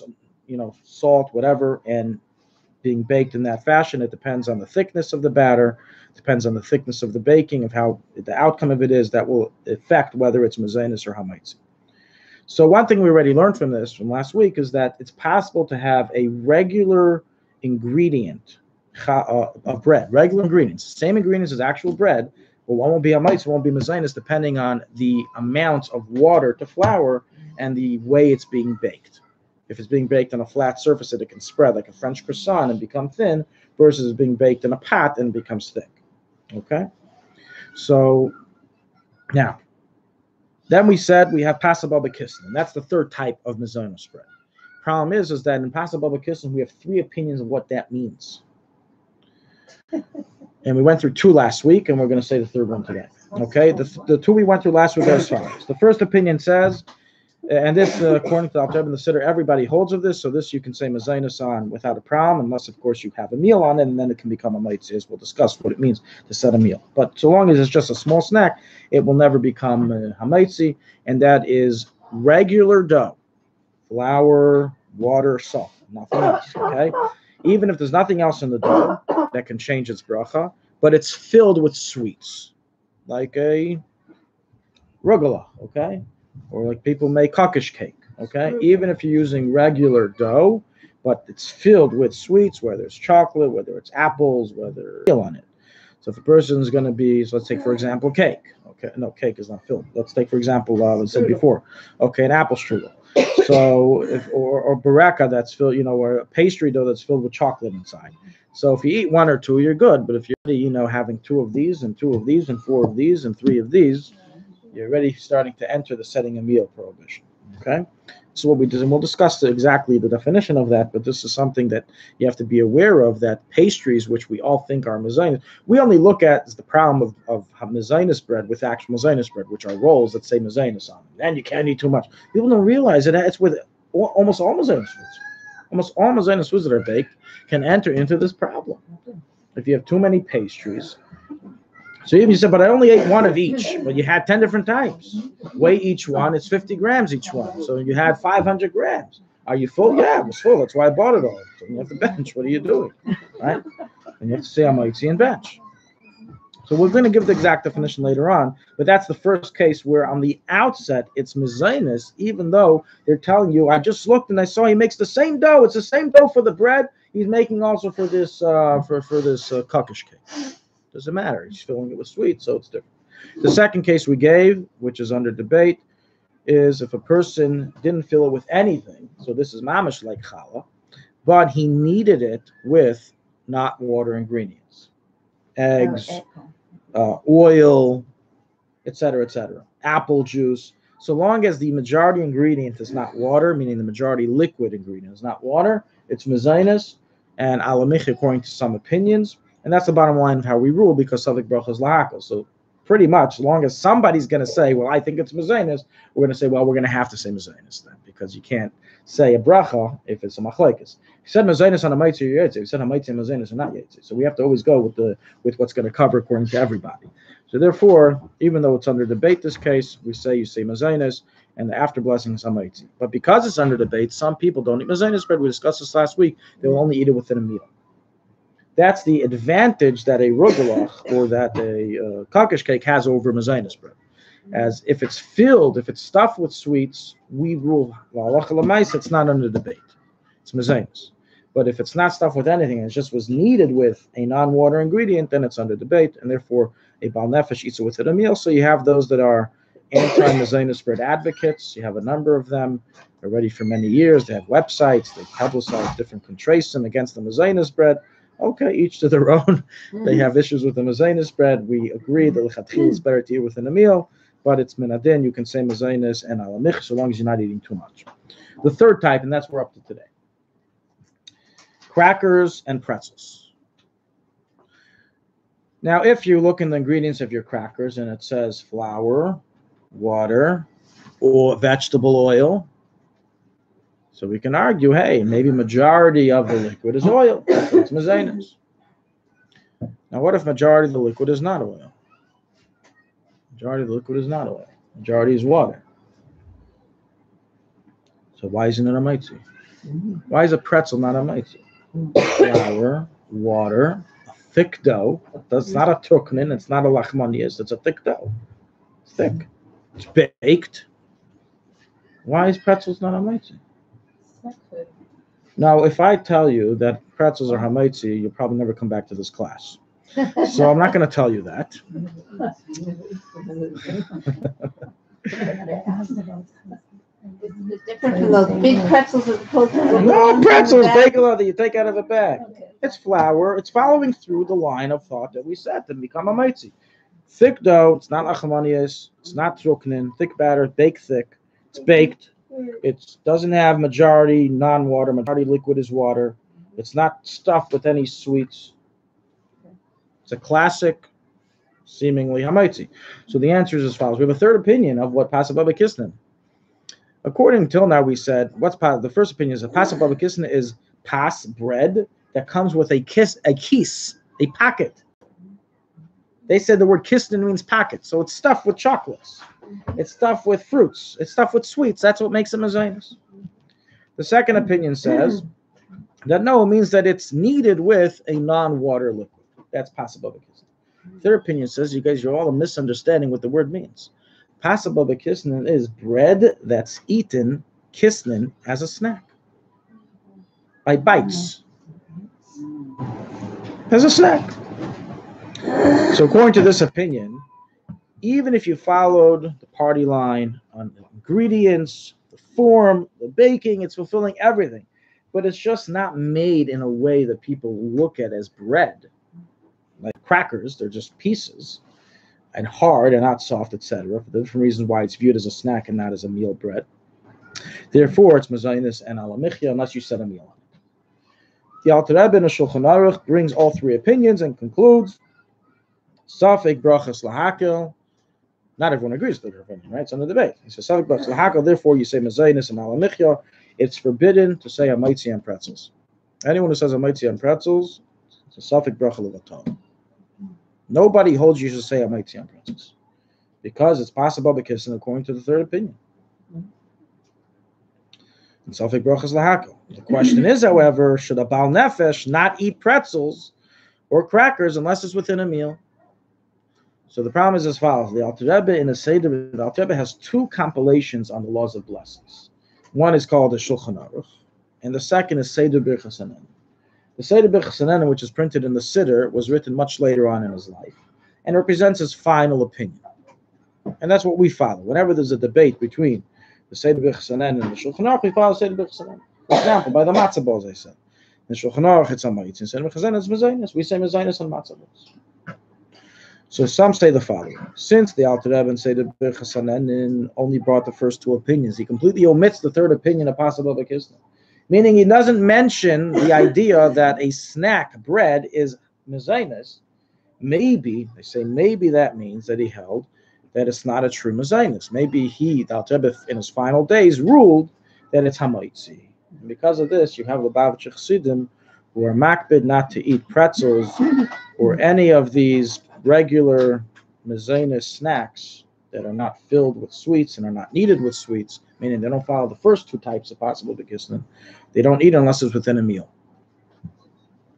salt, whatever, and being baked in that fashion, it depends on the thickness of the batter, depends on the thickness of the baking, of how the outcome of it is that will affect whether it's mezainis or hamaitzi. So one thing we already learned from last week is that it's possible to have a regular ingredient of bread, regular ingredients, same ingredients as actual bread, but one will be hamaitzi, one will be mezainis, depending on the amount of water to flour and the way it's being baked. If it's being baked on a flat surface, that it can spread like a French croissant and become thin, versus being baked in a pot and becomes thick. Okay? So, now, then we said we have pasal babakissin, and that's the third type of mezainos bread. Problem is that in pasal babakissin, we have 3 opinions of what that means. And we went through 2 last week, and we're going to say the third one today. Okay? The 2 we went through last week are as follows. The first opinion says, and this, according to the Alpharetta and the Siddur, everybody holds of this, so this you can say mezainis on without a problem, unless, of course, you have a meal on it, and then it can become a maitzi, as we'll discuss what it means to set a meal. But so long as it's just a small snack, it will never become hamaitzi, and that is regular dough, flour, water, salt, nothing else, okay? Even if there's nothing else in the dough that can change its bracha, but it's filled with sweets, like a rugula, okay? Or like people make kakish cake, okay? Even if you're using regular dough, but it's filled with sweets, whether it's chocolate, whether it's apples, whether it's on it. So if a person is going to be, so let's take, for example, cake. Okay, no, cake is not filled. Let's take, for example, I said before, okay, an apple strudel. So, or baraka that's filled, or a pastry dough that's filled with chocolate inside. So if you eat 1 or 2, you're good. But if you're, having 2 of these and 2 of these and 4 of these and 3 of these, you're already starting to enter the setting a meal prohibition. Okay? So what we did, and we'll discuss exactly the definition of that, but this is something that you have to be aware of, that pastries, which we all think are mezainis, we only look at as the problem of mezainis bread with actual mezainis bread, which are rolls that say mezainis on them. And you can't eat too much. People don't realize that it's with almost all mezainis foods. Almost all mezainis foods that are baked can enter into this problem. If you have too many pastries, so even you said, but I only ate 1 of each, but you had 10 different types. Weigh each one, it's 50 grams each one. So you had 500 grams. Are you full? Yeah, I was full. That's why I bought it all. So you have to bench. What are you doing? Right? And you have to say, I'm Maitzi and bench. So we're going to give the exact definition later on, but that's the first case where on the outset it's mezainis, even though they're telling you, I just looked and I saw he makes the same dough. It's the same dough for the bread. He's making also for this kakish cake. Doesn't matter. He's filling it with sweet, so it's different. The second case we gave, which is under debate, is if a person didn't fill it with anything. So this is mamish like challah, but he kneaded it with not water ingredients, eggs, oil, etc., apple juice. So long as the majority ingredient is not water, meaning the majority liquid ingredient is not water, it's mezainis. and Alamichi according to some opinions. And that's the bottom line of how we rule, because Savik Bracha is Lahakal. So pretty much, as long as somebody's going to say, well, I think it's Mazainus, we're going to say, well, we're going to have to say Mazainus then, because you can't say a bracha if it's a machlekes. He said Mazainus on a Maitzi or Yetzi. He said a Maitzi and Mazainus are not Yetzi. So we have to always go with what's going to cover according to everybody. So therefore, even though it's under debate this case, we say you say Mazainus, and the after blessing is Hamaitzi. But because it's under debate, some people don't eat Mazainus bread. We discussed this last week. They will only eat it within a meal. That's the advantage that a rugelach or that a kakish cake has over Mazainus bread. As if it's filled, if it's stuffed with sweets, we rule it's not under debate. It's Mazainus. But if it's not stuffed with anything and it just was kneaded with a non-water ingredient, then it's under debate, and therefore a Baal Nefesh eats it within a meal. So you have those that are anti-Mazainus bread advocates. You have a number of them. They're ready for many years. They have websites. They publicize different contrasim against the Mazainus bread. Okay, each to their own. They have issues with the Mazainus bread. We agree that l'chatchil is better to eat within a meal, but it's minadin. You can say Mazainus and alamich so long as you're not eating too much. The third type, and that's what we're up to today. Crackers and pretzels. Now, if you look in the ingredients of your crackers and it says flour, water, or vegetable oil, so we can argue, hey, maybe majority of the liquid is oil. So it's Mazainus. Now, what if majority of the liquid is not oil? Majority of the liquid is not oil. Majority is water. So why isn't it a maitzi? Why is a pretzel not a maitzi? Flour, water, a thick dough. That's not a tuknin. It's not a lachmanias. It's a thick dough. It's thick. It's baked. Why is pretzels not a maitzi? Now, if I tell you that pretzels are hamaitzi, you'll probably never come back to this class. So I'm not going to tell you that. It's different from those big pretzels as opposed to the No, pretzels, bagel that you take out of a bag. It's flour. It's following through the line of thought that we set to become a maitzi. Thick dough. It's not lachamanias. It's not truknin. Thick batter. Baked thick. It's baked. It doesn't have majority non-water. Majority liquid is water. It's not stuffed with any sweets. It's a classic, seemingly hamaitzi. So the answer is as follows. We have a third opinion of what Pasa Baba Kisnan. According till now, we said the first opinion is that Pasa Baba Kisnan is pas bread that comes with a kiss, a packet. They said the word kisnan means packet, so it's stuffed with chocolates. It's stuffed with fruits. It's stuffed with sweets. That's what makes it Mazainus. The second opinion says that no, it means that it's kneaded with a non-water liquid. That's Pasa Baba Kisnan. Third opinion says you're all misunderstanding what the word means. Pasa Baba Kisnan is bread that's eaten, kisnan, as a snack. By bites. As a snack. So according to this opinion, even if you followed the party line on the ingredients, the form, the baking, it's fulfilling everything. But it's just not made in a way that people look at as bread. Like crackers, they're just pieces. And hard and not soft, etc. For the different reasons why it's viewed as a snack and not as a meal bread. Therefore, it's Mazainus and Alamichia, unless you set a meal on it. The Alpharetta in the Shulchan Aruch brings all three opinions and concludes, Safek brachas lahakil. Not everyone agrees with their opinion, right? It's under debate. He says, Safek brachas lahakil, therefore you say Mazainus and Alamichia. It's forbidden to say hamaitzi on pretzels. Anyone who says hamaitzi on pretzels, it's a Safek bracha levatal. Nobody holds you should say hamaitzi on pretzels because it's possible because according to the third opinion. And Safek brachas lahakil. The question is, however, should a Baal Nefesh not eat pretzels or crackers unless it's within a meal? So the problem is as follows. The Alpharetta in the Seder, the Alpharetta has two compilations on the laws of blessings. One is called the Shulchan Aruch, and the second is Seder Birchas Hanenim. The Seder Birchas Hanenim, which is printed in the Siddur, was written much later on in his life, and represents his final opinion. And that's what we follow. Whenever there's a debate between the Seder Birchas Hanenim and the Shulchan Aruch, we follow Seder Birchas Hanenim. For example, by the matzah balls, I said. In Shulchan Aruch, it's hamaitzi. In Seder Birchas Hanenim, it's Mazainus. We say Mazainus on matzah balls. So some say the following. Since the Alpharetta and Seder Birchas Hanenim only brought the first two opinions, he completely omits the third opinion of Pasa Baba Kisnan. Meaning he doesn't mention the idea that a snack bread is mezainis. Maybe, they say maybe that means that he held that it's not a true mezainis. Maybe he, the Alter Rebbe, in his final days, ruled that it's hamaitzi. And because of this, you have the Babitch Chassidim who are makbid not to eat pretzels or any of these regular mezainis snacks that are not filled with sweets and are not needed with sweets, meaning they don't follow the first two types of possible bekisnin. They don't eat unless it's within a meal.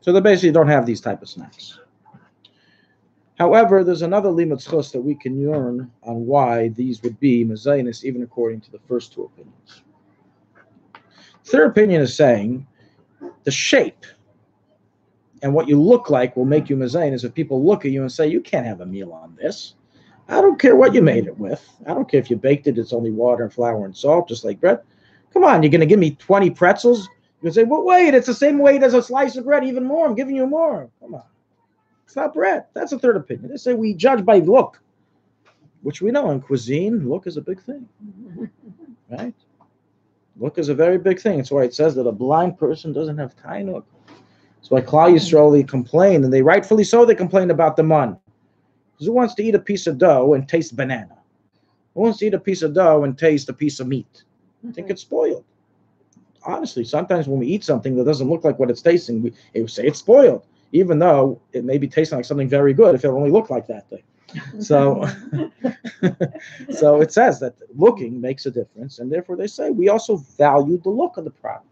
So they basically don't have these type of snacks. However, there's another limud chus that we can learn on why these would be mezainis, even according to the first two opinions. Third opinion is saying the shape and what you look like will make you mezainis. If people look at you and say, you can't have a meal on this. I don't care what you made it with. I don't care if you baked it, it's only water and flour and salt, just like bread. Come on, you're going to give me 20 pretzels? You can say, well, wait, it's the same weight as a slice of bread, even more. I'm giving you more. Come on. It's not bread. That's a third opinion. They say we judge by look, which we know in cuisine, look is a big thing, right? Look is a very big thing. That's why it says that a blind person doesn't have tainuk. That's why Klal Yisrael complained, and they rightfully so, they complained about the man. Who wants to eat a piece of dough and taste banana? Who wants to eat a piece of dough and taste a piece of meat? I think it's spoiled. Honestly, sometimes when we eat something that doesn't look like what it's tasting, we say it's spoiled, even though it may be tasting like something very good if it only looked like that thing. So, so it says that looking makes a difference, and therefore they say we also value the look of the product.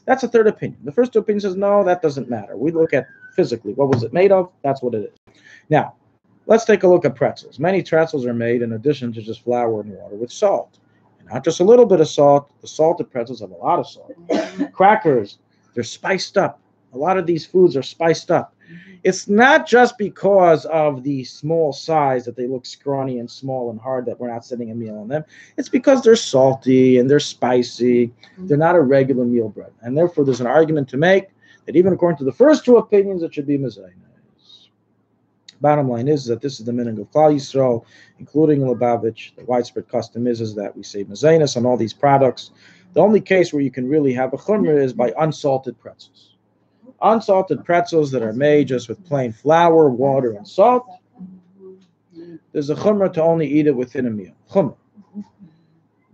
That's a third opinion. The first opinion says, no, that doesn't matter. We look at physically, what was it made of? That's what it is. Now, let's take a look at pretzels. Many pretzels are made in addition to just flour and water with salt. And not just a little bit of salt. The salted pretzels have a lot of salt. Crackers, they're spiced up. A lot of these foods are spiced up. It's not just because of the small size that they look scrawny and small and hard that we're not setting a meal on them. It's because they're salty and they're spicy. They're not a regular meal bread. And therefore, there's an argument to make that even according to the first two opinions, it should be mezainis. Bottom line is that this is the minhag of Klal Yisrael, including Babitch. The widespread custom is that we say mezainis on all these products. The only case where you can really have a chumrah is by unsalted pretzels. Unsalted pretzels that are made just with plain flour, water, and salt. There's a chumrah to only eat it within a meal. Chumrah.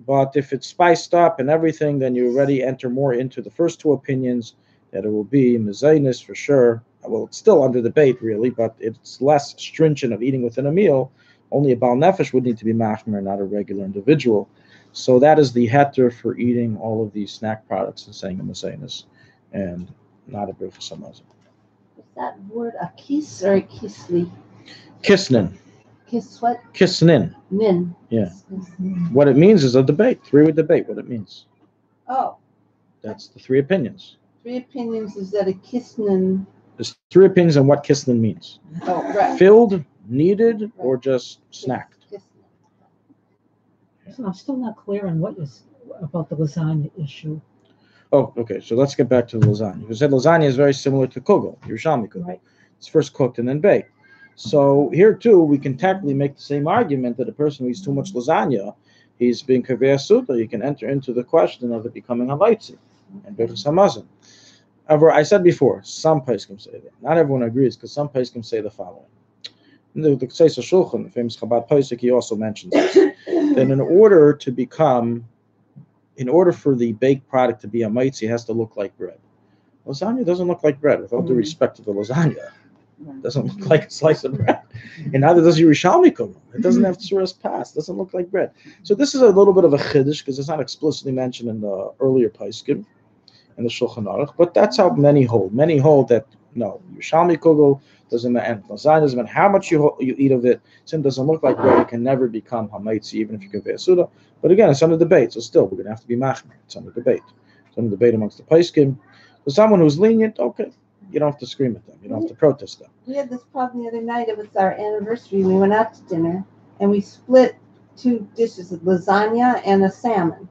But if it's spiced up and everything, then you already enter more into the first two opinions that it will be mezainis for sure. Well, it's still under debate, really, but it's less stringent of eating within a meal. Only a Baal Nefesh would need to be machmer, not a regular individual. So that is the heter for eating all of these snack products and saying a mezainis, and not a birchas hamazon. Is that word a kiss or a kisli? Kisnin. Kiss what? Kisnin. Nin. Yeah. What it means is a debate. Three would debate what it means. Oh. That's the three opinions. Three opinions is that a kisnin. There's three opinions on what kisnin means. Oh, right. Filled, needed, or just snacked. So I'm still not clear on what is about the lasagna issue. Oh, okay. So let's get back to the lasagna. You said lasagna is very similar to kugel, Yerushalmi kugel. Right. It's first cooked and then baked. So here too, we can technically make the same argument that a person who eats too much lasagna, he's being kaveh suta. You can enter into the question of it becoming havaitzi and birchas hamazon. However, I said before, some poskim say that. Not everyone agrees, because some poskim say the following. In the Ktseisa Shulchan, the famous Chabad posik, he also mentions this. That in order for the baked product to be a maitzi, it has to look like bread. Lasagna doesn't look like bread, with all due respect to the lasagna. It doesn't look like a slice of bread. And neither does Yerushalmi kugel. It doesn't have tzuras pas. It doesn't look like bread. So this is a little bit of a chiddush, because it's not explicitly mentioned in the earlier poskim, in the Shulchan Aruch, but that's how many hold. Many hold that, no, Yerushalmi kugel doesn't matter, and lasagna doesn't matter how much you eat of it. Since it doesn't look like bread, it can never become hamaitzi, even if you can ve'asuda. But again, it's under debate, so still, we're going to have to be machmer. It's under debate. It's under debate amongst the poskim. For someone who's lenient, okay, you don't have to scream at them. You don't have to protest them. We had this problem the other night. It was our anniversary. We went out to dinner, and we split two dishes, a lasagna and a salmon.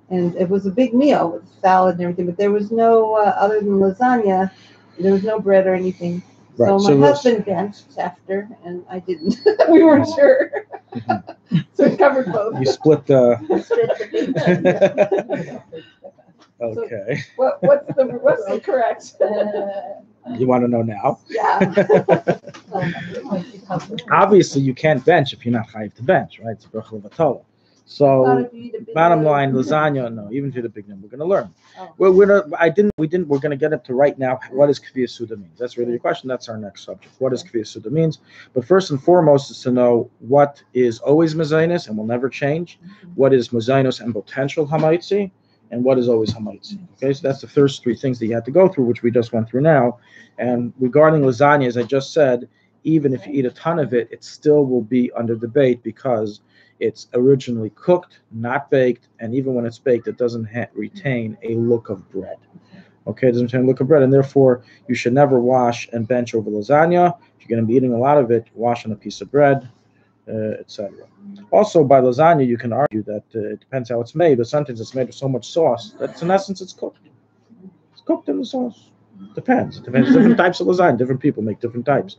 And it was a big meal with salad and everything, but there was no, other than lasagna, there was no bread or anything. Right. So my husband benched after, and I didn't. We weren't sure. So it covered both. You split the... Okay. What's the correct? You want to know now? Yeah. Obviously, you can't bench if you're not chayiv to bench, right? It's bracha levatala. So, bottom line, lasagna, no, even to the big number, we're going to learn. Oh. Well, we're going to get up to right now what does Kviya Suda means. That's really your question. That's our next subject. What does Kviya Suda means? But first and foremost is to know what is always mezainis and will never change, what is mezainos and potential hamaitzi, and what is always hamaitzi. Okay, so that's the first three things that you have to go through, which we just went through now. And regarding lasagna, as I just said, even if you eat a ton of it, it still will be under debate because it's originally cooked, not baked, and even when it's baked, it doesn't retain a look of bread. Okay, it doesn't retain a look of bread, and therefore you should never wash and bench over lasagna. If you're going to be eating a lot of it, wash on a piece of bread, etc. Also, by lasagna, you can argue that it depends how it's made, but sometimes it's made with so much sauce that in essence it's cooked. It's cooked in the sauce. Depends. It depends. Different types of lasagna. Different people make different types.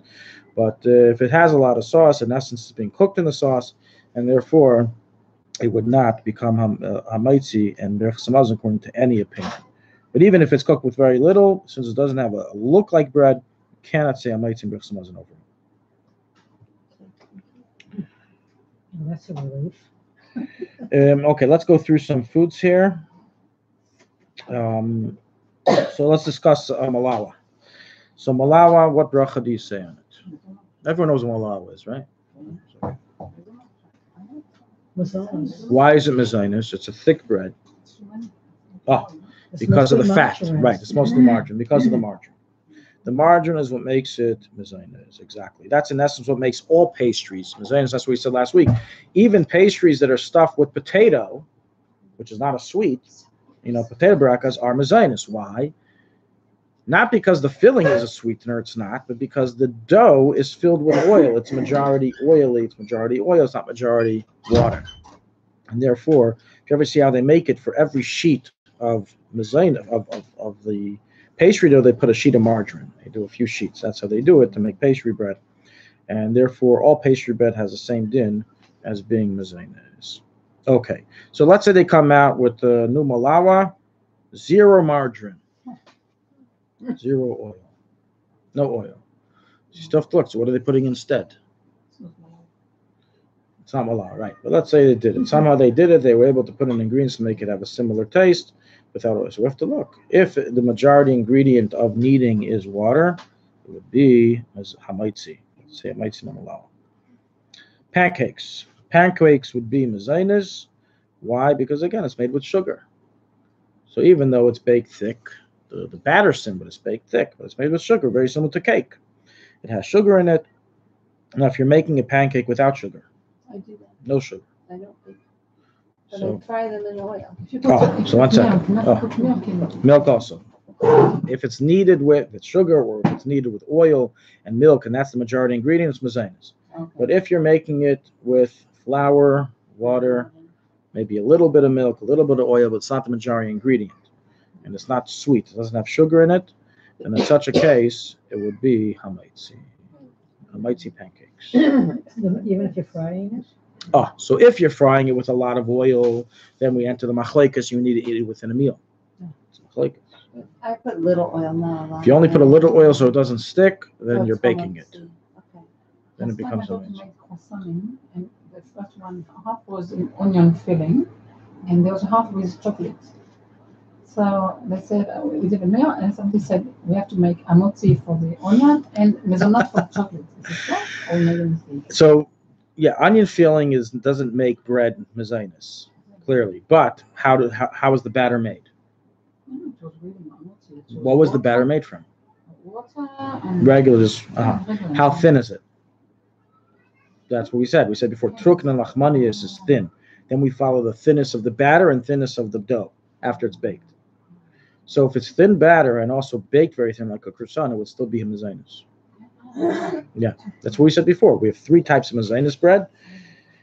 But if it has a lot of sauce, in essence, it's being cooked in the sauce, and therefore it would not become hamaitzi and berach samazon according to any opinion. But even if it's cooked with very little, since it doesn't have a look like bread, you cannot say hamaitzi and berach samazon over it. Well, that's a relief. Okay, let's go through some foods here. So let's discuss malawa. So malawa, what bracha do you say on it? Everyone knows what malawa is, right? Why is it mezainis? It's a thick bread. Oh, because of the fat. Right, it's mostly margarine, because of the margarine. The margarine is what makes it mezainis, exactly. That's in essence what makes all pastries mezainis. That's what we said last week. Even pastries that are stuffed with potato, which is not a sweet, potato barakas are mezainis. Why? Not because the filling is a sweetener, it's not, but because the dough is filled with oil. It's majority oily, it's majority oil, it's not majority water. And therefore, if you ever see how they make it, for every sheet of mezain, of the pastry dough, they put a sheet of margarine. They do a few sheets. That's how they do it to make pastry bread. And therefore, all pastry bread has the same din as being mezainis. Okay, so let's say they come out with the new malawa, 0 margarine. 0 oil. No oil. You still have to look. So what are they putting instead? It's not malawa, right? But let's say they did it. Somehow they did it. They were able to put in ingredients to make it have a similar taste without oil. So we have to look. If the majority ingredient of kneading is water, it would be as hamaitzi. Let's say hamaitzi no malawa. Pancakes. Pancakes would be mezainis. Why? Because again, it's made with sugar. So even though it's baked thick, the batter's thin, but it's baked thick, but it's made with sugar, very similar to cake. It has sugar in it. Now, if you're making a pancake without sugar, I do that. no sugar. I don't think. But So, I fry them in oil. so 1 second. Milk also. If it's kneaded with sugar, or if it's kneaded with oil and milk, and that's the majority ingredient, it's mezainis. Okay. But if you're making it with flour, water, maybe a little bit of milk, a little bit of oil, but it's not the majority ingredient, and it's not sweet, it doesn't have sugar in it, and in such a case, it would be hamaitzi pancakes. Even if you're frying it? Oh, so if you're frying it with a lot of oil, then we enter the machlekes, you need to eat it within a meal. It's machlekes. I put little oil, not a lot. If you only put a little oil so it doesn't stick, then So you're it's baking it. Okay. Then it becomes a hamaitzi. And the first one, half was in onion filling, and there was half with chocolate. So they said, we did a meal, and somebody said, we have to make amotzi for the onion and mezonot for chocolate. Is it right? Or made a mistake? So, yeah, onion filling doesn't make bread mezainis, clearly. But how is the batter made? It was really amotzi. It was What was the water- batter made from? Water and Regular. regular. How thin is it? That's what we said. We said before, trukn and lachmanius is thin. Then we follow the thinness of the batter and thinness of the dough after it's baked. So if it's thin batter and also baked very thin like a croissant, it would still be a mezainis. Yeah, that's what we said before. We have 3 types of mezainis bread.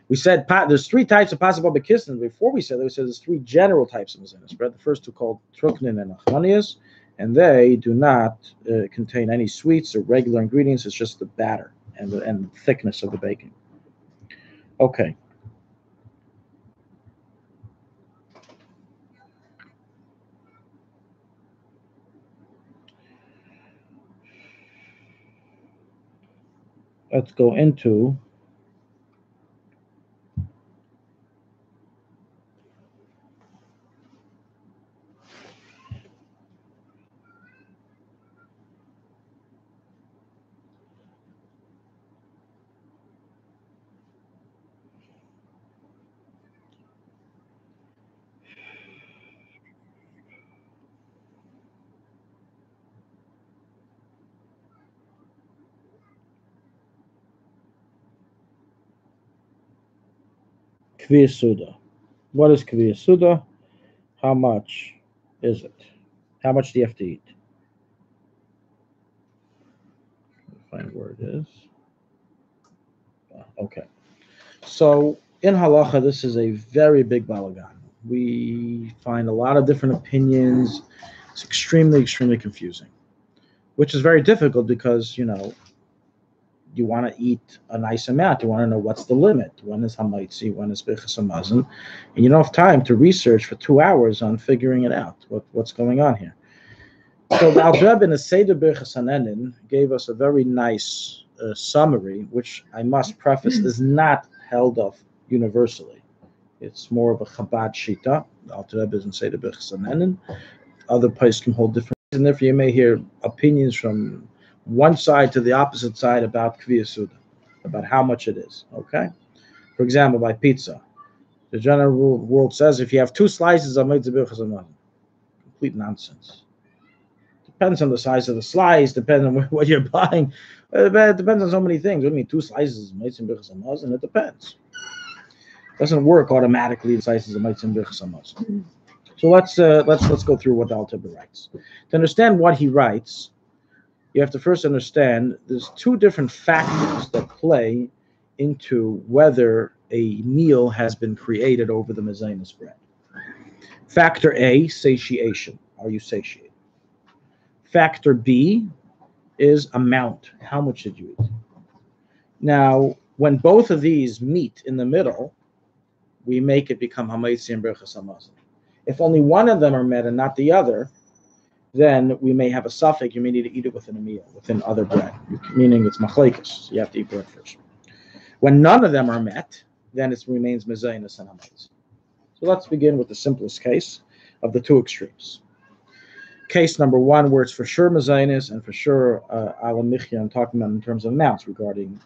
We said there's 3 types of possible bekisnin. Before we said there's 3 general types of mezainis bread. The first 2 called truknin and lachmanius, and they do not contain any sweets or regular ingredients. It's just the batter and the thickness of the baking. Okay. let's go into Kviyas Suda. What is Kviyas Suda? How much is it? How much do you have to eat? Find where it is. Okay. So in halacha, this is a very big balagan. We find a lot of different opinions. It's extremely, extremely confusing, which is very difficult because, you want to eat a nice amount. You want to know what's the limit. When is hamaitzi? When is bechas hamazon? And you don't have time to research for 2 hours on figuring it out. What's going on here? So the Alpharetta in the Seder Bechas Hanenin gave us a very nice summary, which I must preface is not held of universally. It's more of a Chabad shita. The Alpharetta is in Seder Bechas Hanenin. Other places can hold different, and therefore you may hear opinions from one side to the opposite side about Kviyas Suda, about how much it is. Okay, for example, by pizza, the general world says if you have 2 slices of mitzvah bechas hamazon, complete nonsense. Depends on the size of the slice, depends on what you're buying. It depends on so many things. I mean, 2 slices of mitzvah bechas hamazon, it depends. It doesn't work automatically. The slices of mitzvah bechas hamazon. So let's go through what the Alpharetta writes. To understand what he writes, you have to first understand there's 2 different factors that play into whether a meal has been created over the mezainis bread. Factor A, satiation. Are you satiated? Factor B is amount. How much did you eat? Now, when both of these meet in the middle, we make it become hamaitzi and berachas hamazon. If only one of them are met and not the other, then we may have a suffix. You may need to eat it within a meal, within other bread, meaning it's machlekes. You have to eat bread first. When none of them are met, then it remains mezainis and hamaitzi. So let's begin with the simplest case of the 2 extremes. Case number 1, where it's for sure mezainis and for sure alamichya. I'm talking about in terms of amounts regarding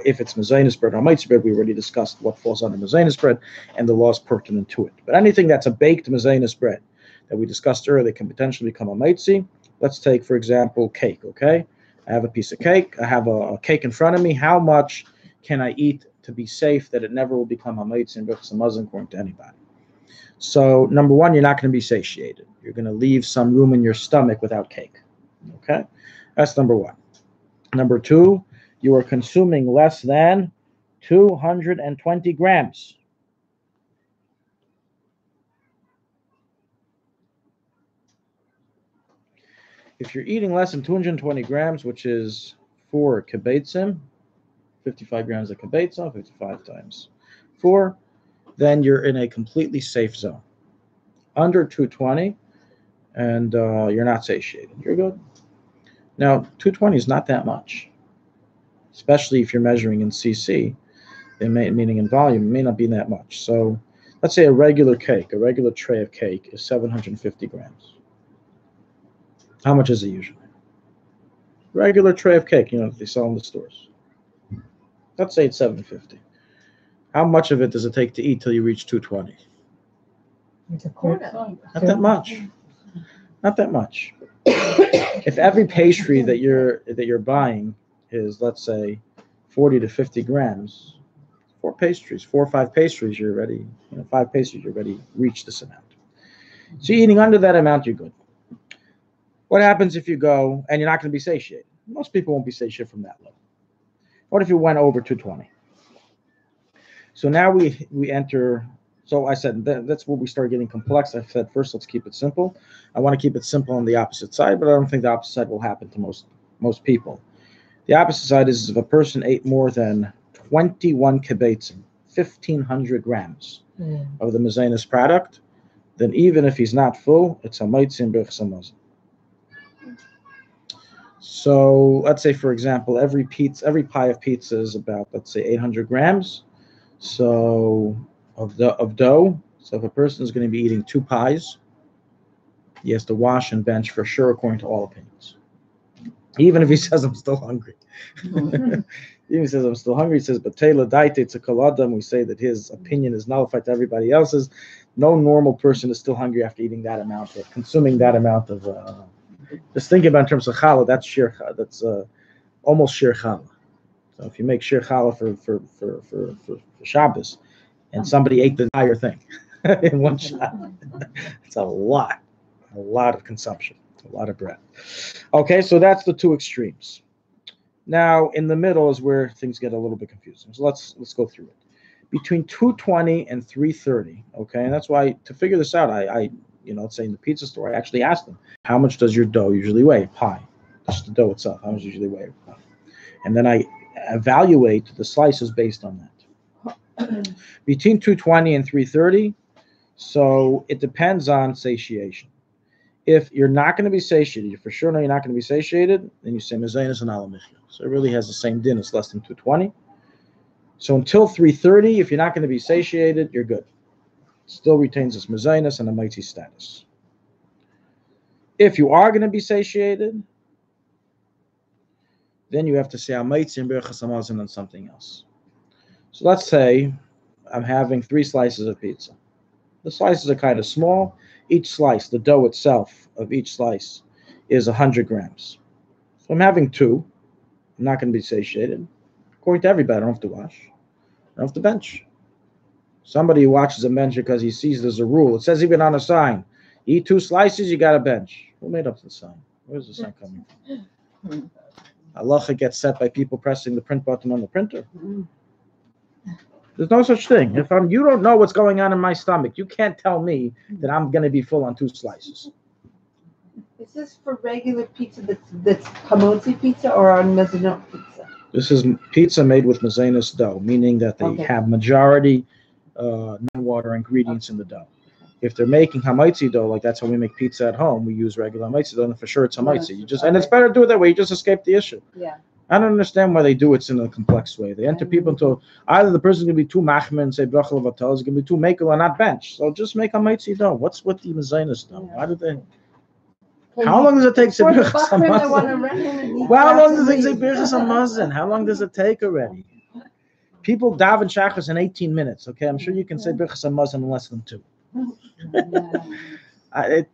if it's mezainis bread or hamaitzi bread. We already discussed what falls under mezainis bread and the laws pertinent to it. But anything that's a baked mezainis bread that we discussed earlier can potentially become a hamaitzi. Let's take, for example, cake, okay? I have a piece of cake. I have a cake in front of me. How much can I eat to be safe that it never will become hamaitzi and berachas hamazon according to anybody? So, number 1, you're not going to be satiated. You're going to leave some room in your stomach without cake, okay? That's number 1. Number 2, you are consuming less than 220 grams. If you're eating less than 220 grams, which is 4 kibbeitzim, 55 grams of kibbeitzah, 55 times 4, then you're in a completely safe zone. Under 220, and you're not satiated. You're good. Now, 220 is not that much, especially if you're measuring in cc, meaning in volume, it may not be that much. So let's say a regular cake, a regular tray of cake is 750 grams. How much is it usually? Regular tray of cake, they sell in the stores. Let's say it's 750. How much of it does it take to eat till you reach 220? It's a quarter. Not that much. Not that much. If every pastry that you're buying is, let's say, 40 to 50 grams, 4 or 5 pastries, you're already, 5 pastries, you're already reached this amount. So you're eating under that amount, you're good. What happens if you go and you're not going to be satiated? Most people won't be satiated from that level. What if you went over 220? So now we enter. So I said that's where we start getting complex. I said first let's keep it simple. I want to keep it simple on the opposite side, but I don't think the opposite side will happen to most people. The opposite side is if a person ate more than 21 kibbeitzim, 1,500 grams of the mezainis product, then even if he's not full, it's hamaitzi and berachas hamazon. So let's say, for example, every pie of pizza is about, let's say, 800 grams. So of dough. So if a person is going to be eating 2 pies, he has to wash and bench for sure, according to all opinions. Even if he says I'm still hungry. Even if he says I'm still hungry, he says, but Taylor daite it's a kaladam. We say that his opinion is nullified to everybody else's. No normal person is still hungry after eating that amount of, consuming that amount of. Just think about in terms of challah. That's shir. That's almost shir challah. So if you make shir challah for Shabbos, and somebody ate the entire thing in one shot, it's a lot of consumption, a lot of bread. Okay, so that's the two extremes. Now, in the middle is where things get a little bit confusing. So let's go through it. Between 220 and 330, okay, and that's why to figure this out, I let's say in the pizza store, I actually asked them, how much does your dough usually weigh? Pie, just the dough itself, how much usually weigh? Pie. And then I evaluate the slices based on that. Between 220 and 330, so it depends on satiation. If you're not going to be satiated, you for sure know you're not going to be satiated, then you say mezainis and alamish. So it really has the same din. It's less than 220. So until 330, if you're not going to be satiated, you're good. Still retains its mezainis and a mighty status. If you are going to be satiated, then you have to say amaitzi and birchas hamazon and something else. So let's say I'm having 3 slices of pizza. The slices are kind of small. Each slice, the dough itself of each slice is 100 grams. So I'm having 2. I'm not going to be satiated. According to everybody, I don't have to wash. I don't have to bench. Somebody who watches a bench because he sees there's a rule. It says even on a sign, eat 2 slices, you got to bench. Who made up the sign? Where's the sign coming from? Halacha gets set by people pressing the print button on the printer. There's no such thing. If you don't know what's going on in my stomach, you can't tell me that I'm going to be full on 2 slices. Is this for regular pizza that's hamotzi pizza or on mezzanot pizza? This is pizza made with mezainis dough, meaning that they have majority non-water ingredients in the dough. If they're making hamaitzi dough, like that's how we make pizza at home, we use regular hamaitzi dough, and for sure it's hamaitzi. And it's better to do it that way. You just escape the issue. Yeah. I don't understand why they do it in a complex way. They enter people into either the person's going to be too machmer and say brachal vatal, is going to be too makel and not bench. So just make hamaitzi dough. What's with the mezainis dough? Why do they? How long does it take to birchas hamazon? Well, how long does it take to birchas hamazon? How long does it take already? People daven shachos in 18 minutes. Okay, I'm sure you can say birchas hamazon in less than 2. I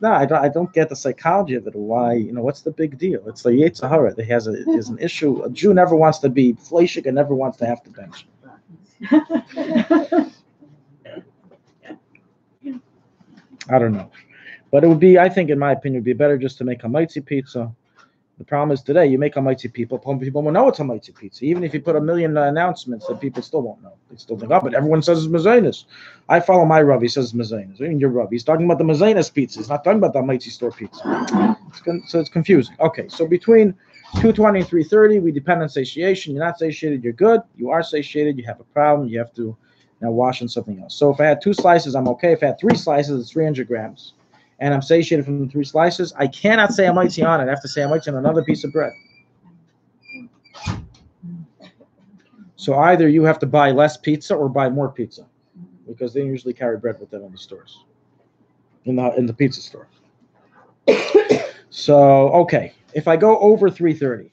don't get the psychology of it. Why? What's the big deal? It's the Yetzer Hara. There's an issue. A Jew never wants to be fleishig and never wants to have to bench. I don't know. But it would be, I think, in my opinion, it would be better just to make hamaitzi pizza. The problem is today, you make hamaitzi people will know it's hamaitzi pizza. Even if you put a million announcements, that people still won't know. They still think, but everyone says it's mezainis. I follow my Rav, he says it's mezainis. Even your Rav, he's talking about the mezainis pizza. He's not talking about the hamaitzi store pizza. So it's confusing. Okay, so between 220 and 330, we depend on satiation. You're not satiated, you're good. You are satiated, you have a problem. You have to now wash on something else. So if I had 2 slices, I'm okay. If I had 3 slices, it's 300 grams. And I'm satiated from the 3 slices, I cannot say hamaitzi on it. I have to say hamaitzi on another piece of bread. So either you have to buy less pizza or buy more pizza, because they usually carry bread with them in the stores, in the pizza store. So okay, if I go over 330,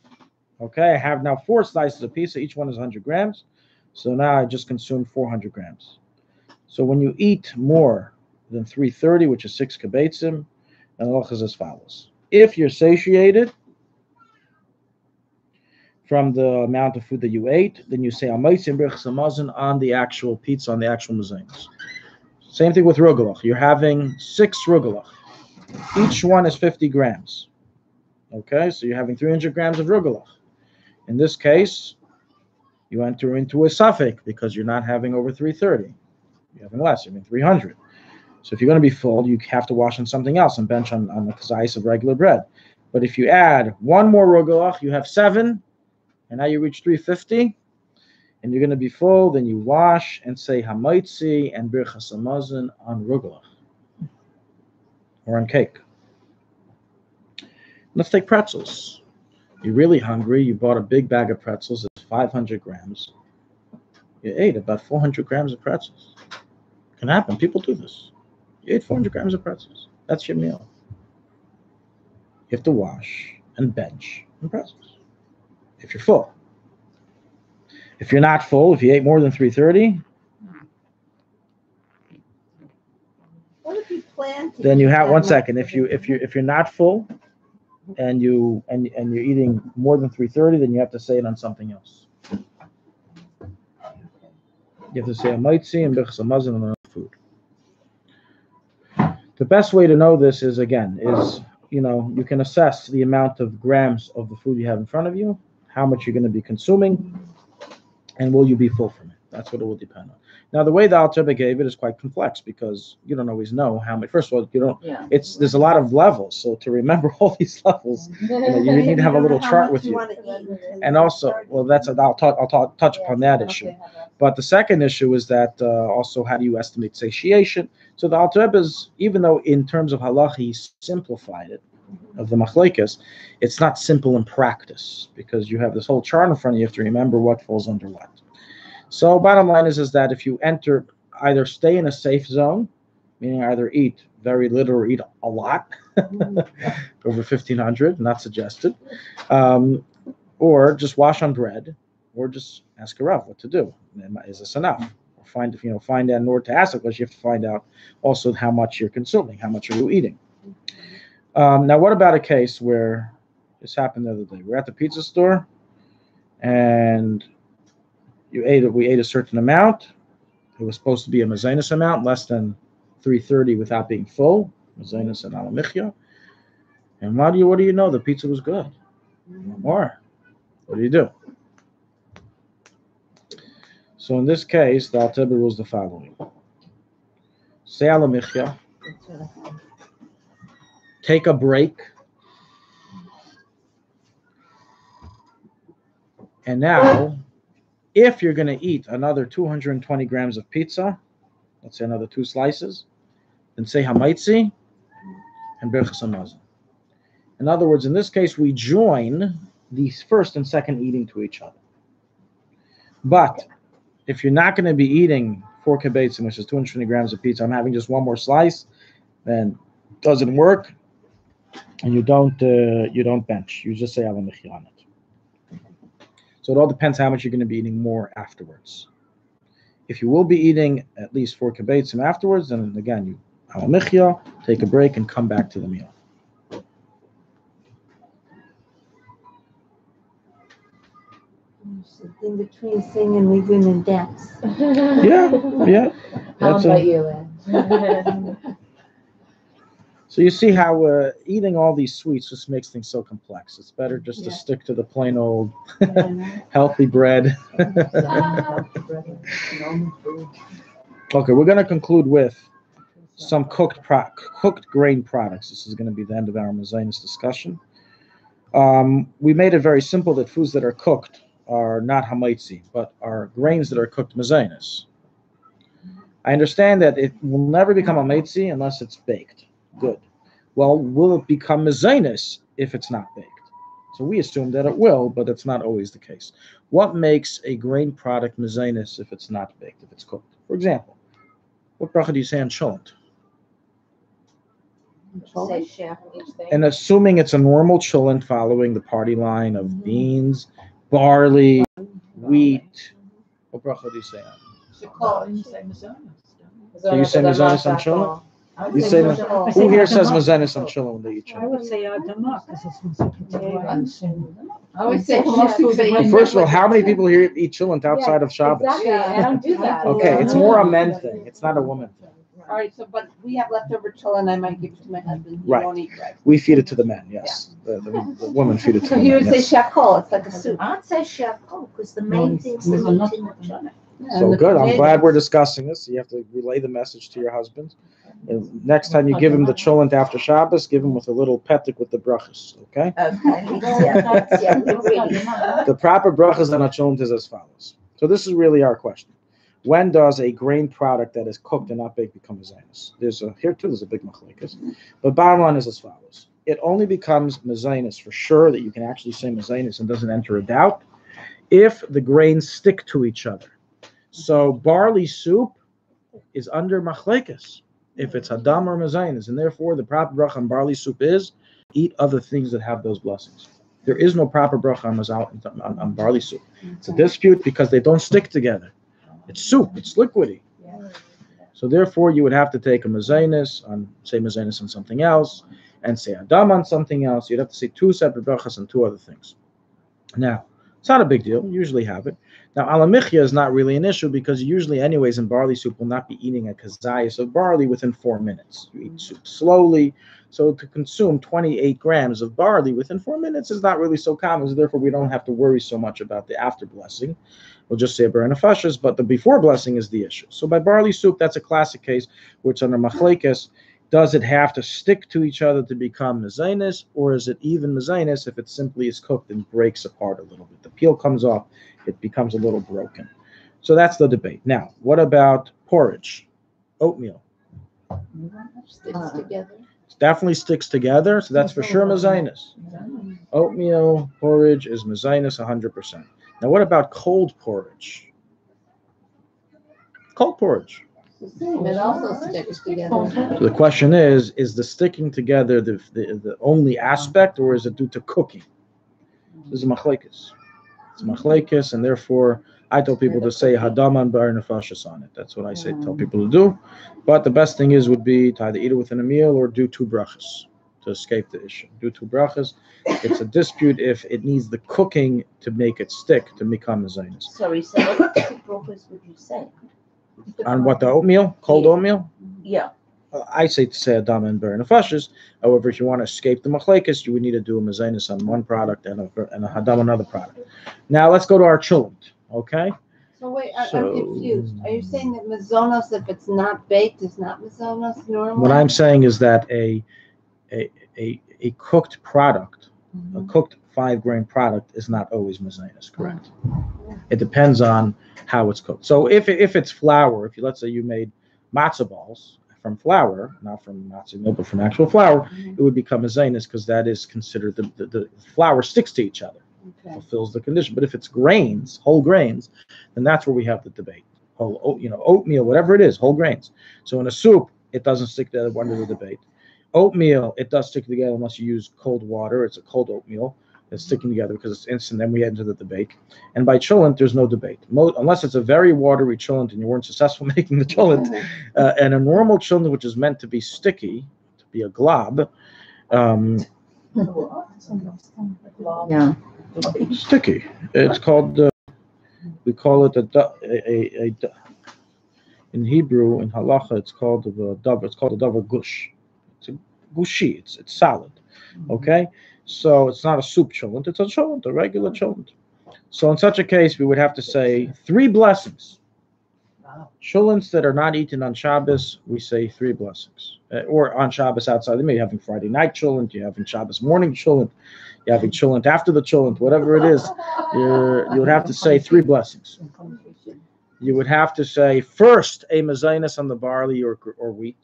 okay, I have now 4 slices of pizza. Each one is 100 grams. So now I just consumed 400 grams. So when you eat more than 330, which is 6 kibbetzim, and the halacha is as follows. If you're satiated from the amount of food that you ate, then you say hamaitzi and birchas hamazon on the actual pizza, on the actual mezainis. Same thing with rugelach. You're having 6 rugelach. Each one is 50 grams. Okay, so you're having 300 grams of rugelach. In this case, you enter into a suffix because you're not having over 330. You're having less, you're having 300. So if you're going to be full, you have to wash on something else and bench on the kazayis of regular bread. But if you add 1 more rugelach, you have 7, and now you reach 350, and you're going to be full, then you wash and say hamaitzi and birchas hamazon on rugelach or on cake. Let's take pretzels. You're really hungry. You bought a big bag of pretzels. It's 500 grams. You ate about 400 grams of pretzels. Can happen. People do this. You ate 400 grams of pretzels. That's your meal. You have to wash and bench and pretzels if you're full. If you're not full, if you ate more than 330, What if you plan to then you eat have that one much second. of it? If you're not full and you're eating more than 330, then you have to say it on something else. You have to say a maitzi and bichas hamazon on food. The best way to know this is you can assess the amount of grams of the food you have in front of you, how much you're going to be consuming, and will you be full from it. That's what it will depend on. Now, the way the Alpharetta gave it is quite complex because you don't always know how much. First of all, you don't. Yeah. There's a lot of levels, so to remember all these levels, you need to have a little chart with you. And also, well, I'll touch upon that issue. But the second issue is that also how do you estimate satiation? So the Alpharetta is, even though in terms of halacha he simplified it, of the machlekes, it's not simple in practice because you have this whole chart in front of you. You have to remember what falls under what. So bottom line is that if you either stay in a safe zone, meaning either eat very little or eat a lot, over 1,500, not suggested, or just wash on bread, or just ask a Rav what to do. Is this enough? Or find out in order to ask it, because you have to find out also how much you're consuming, how much are you eating. Now, what about a case where this happened the other day? We're at the pizza store, and we ate a certain amount. It was supposed to be a mazinus amount, less than 330 without being full. Mazinus and alamichya. And what do you know? The pizza was good. More. What do you do? So in this case, the Alpharetta rules the following. Say alamichya. Take a break. And now, if you're going to eat another 220 grams of pizza, let's say another 2 slices, then say hamaitzi and birchas hamazon. In other words, in this case, we join the first and second eating to each other. But if you're not going to be eating 4 kibbeitzim, which is 220 grams of pizza, I'm having just one more slice, then it doesn't work, and you don't bench. You just say alamichya on it. So it all depends how much you're going to be eating more afterwards. If you will be eating at least 4 kibbeitzim afterwards, then again, you alamichya, take a break, and come back to the meal. In between singing, we win and dance. Yeah. How about you, Ed? So you see how eating all these sweets just makes things so complex. It's better just to stick to the plain old healthy bread. Okay, we're going to conclude with some cooked grain products. This is going to be the end of our mazinus discussion. We made it very simple that foods that are cooked are not hamaitzi, but are grains that are cooked mazinus. I understand that it will never become hamaitzi unless it's baked. Good. Well, will it become mazinus if it's not baked? So we assume that it will, but that's not always the case. What makes a grain product mazinus if it's not baked, if it's cooked? For example, what bracha do you say on cholent? Say shiur each thing. And assuming it's a normal cholent following the party line of beans, barley, wheat, what bracha do you say on? So you say mazinus on cholent? You say who here says mazinus on cholent when they eat I cholent? would say Adamas because it's consecutive. I always say most people say Well, first of all, how many people here eat cholent outside of Shabbos? Exactly. I don't do that. Okay, it's more a men thing. It's not a woman thing. All right, but we have leftover children. I might give it to my husband. He Right. won't eat bread. We feed it to the men, yes. The women feed it to So the you men, would say yes. shackle. It's like a soup. I'd say shiur because the main thing's the There's a meat lot in the chana. So good. I'm glad we're discussing this. You have to relay the message to your husband. And next time you give him the cholent after Shabbos, give him with a little petik with the brachas, okay? The proper brachas on a cholent is as follows. So this is really our question. When does a grain product that is cooked and not baked become a zaynus? There's a big machlekes. But bottom line is as follows. it only becomes mezainis for sure, that you can actually say mezainis and doesn't enter a doubt, if the grains stick to each other. So barley soup is under machlekes, if it's hadam or mezainis, and therefore the proper bracha on barley soup is eat other things that have those blessings. There is no proper bracha on barley soup. It's a dispute because they don't stick together. It's soup, it's liquidy. So therefore you would have to take a mezainis on, say mezainis on something else, and say hadam on something else. You'd have to say two separate brachas on two other things. Now, it's not a big deal. You usually have it. Now, alamichya is not really an issue because usually, anyways, in barley soup, will not be eating a kazayas of barley within 4 minutes. You eat soup slowly. So to consume 28 grams of barley within 4 minutes is not really so common. So therefore, we don't have to worry so much about the after blessing. We'll just say ber nefashos, but the before blessing is the issue. So by barley soup, that's a classic case where it's under machlekes. Does it have to stick to each other to become mezainis, or is it even mezainis if it simply is cooked and breaks apart a little bit? The peel comes off, it becomes a little broken. So that's the debate. Now, what about porridge, oatmeal? Sticks together. It definitely sticks together, so that's for sure mezainis. Oatmeal porridge is mezainis 100%. Now, what about cold porridge? Cold porridge. It also sticks together. So the question is the sticking together the only aspect, or is it due to cooking? This is machlekes. It's machlekes, and therefore I tell people to say hadam and ber nefashos on it. That's what I say. Tell people to do. But the best thing would be to either eat it within a meal or do 2 brachas to escape the issue. Do 2 brachas. It's a dispute if it needs the cooking to make it stick to become a zainis. Sorry, so what 2 brachas would you say? On what, the oatmeal? Cold oatmeal? Yeah. I say to say hadam and ber nefashos. However, if you want to escape the machlekes, you would need to do a mezainis on one product and a hadam on another product. Now let's go to our chulent. Okay. So wait, I'm confused. Are you saying that mazonos, if it's not baked, is not mazonos normally? What I'm saying is that a cooked product, a cooked 5-grain product, is not always mezainis, correct? It depends on how it's cooked. So if it's flour, let's say you made matzah balls from flour, not from matzah meal, but from actual flour, it would become mezainis because that is considered the flour sticks to each other, fulfills the condition. But if it's grains, whole grains, then that's where we have the debate. Oatmeal, whatever it is, whole grains. So in a soup, it doesn't stick together under the debate. Oatmeal, it does stick together unless you use cold water. It's a cold oatmeal. It's sticking together because it's instant. Then we enter the debate. And by chulent, there's no debate. Unless it's a very watery chulent and you weren't successful making the chulent. And a normal chulent, which is meant to be sticky, to be a glob, sticky. It's called, we call it in Hebrew, in halacha, it's called a davar gush. It's a gushi. It's solid. Okay? So it's not a soup chulent, it's a chulent, a regular chulent. So in such a case, we would have to say 3 blessings. Chulents that are not eaten on Shabbos, we say 3 blessings. Or on Shabbos outside the meal, you're having Friday night chulent, you're having Shabbos morning chulent, you're having chulent after the chulent, whatever it is, you would have to say 3 blessings. You would have to say first a mezainis on the barley or wheat.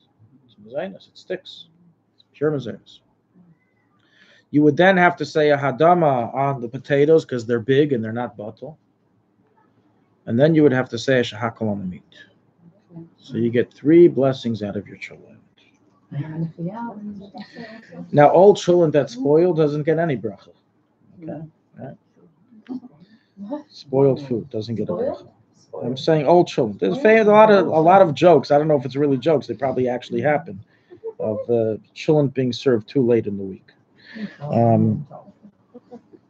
It's mezainis, it sticks. It's pure mezainis. You would then have to say a hadama on the potatoes because they're big and they're not batal. And then you would have to say a shahakal on the meat. So you get 3 blessings out of your chulent. Now, old chulent that's spoiled doesn't get any bracha. Okay? Right? Spoiled food doesn't get a bracha. I'm saying old chulent. There's a lot of jokes. I don't know if it's really jokes. They probably actually happen of chulent being served too late in the week.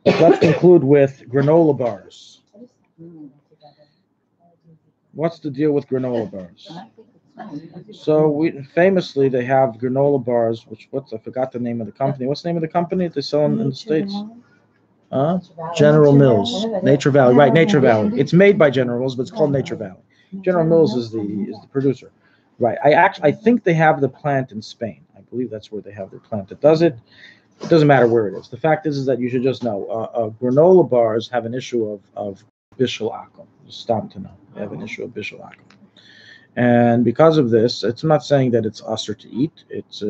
Let's conclude with granola bars. What's the deal with granola bars? So famously they have granola bars, I forgot the name of the company. What's the name of the company they sell in the States? General Mills, Nature Valley, right? Nature Valley. It's made by General Mills, but it's called Nature Valley. General Mills is the producer, right? I think they have the plant in Spain. I believe that's where they have their plant that does it. It doesn't matter where it is. The fact is that you should just know granola bars have an issue of bishul akum. Just stop to know. They have an issue of bishul akum. And because of this, I'm not saying that it's usher to eat. It's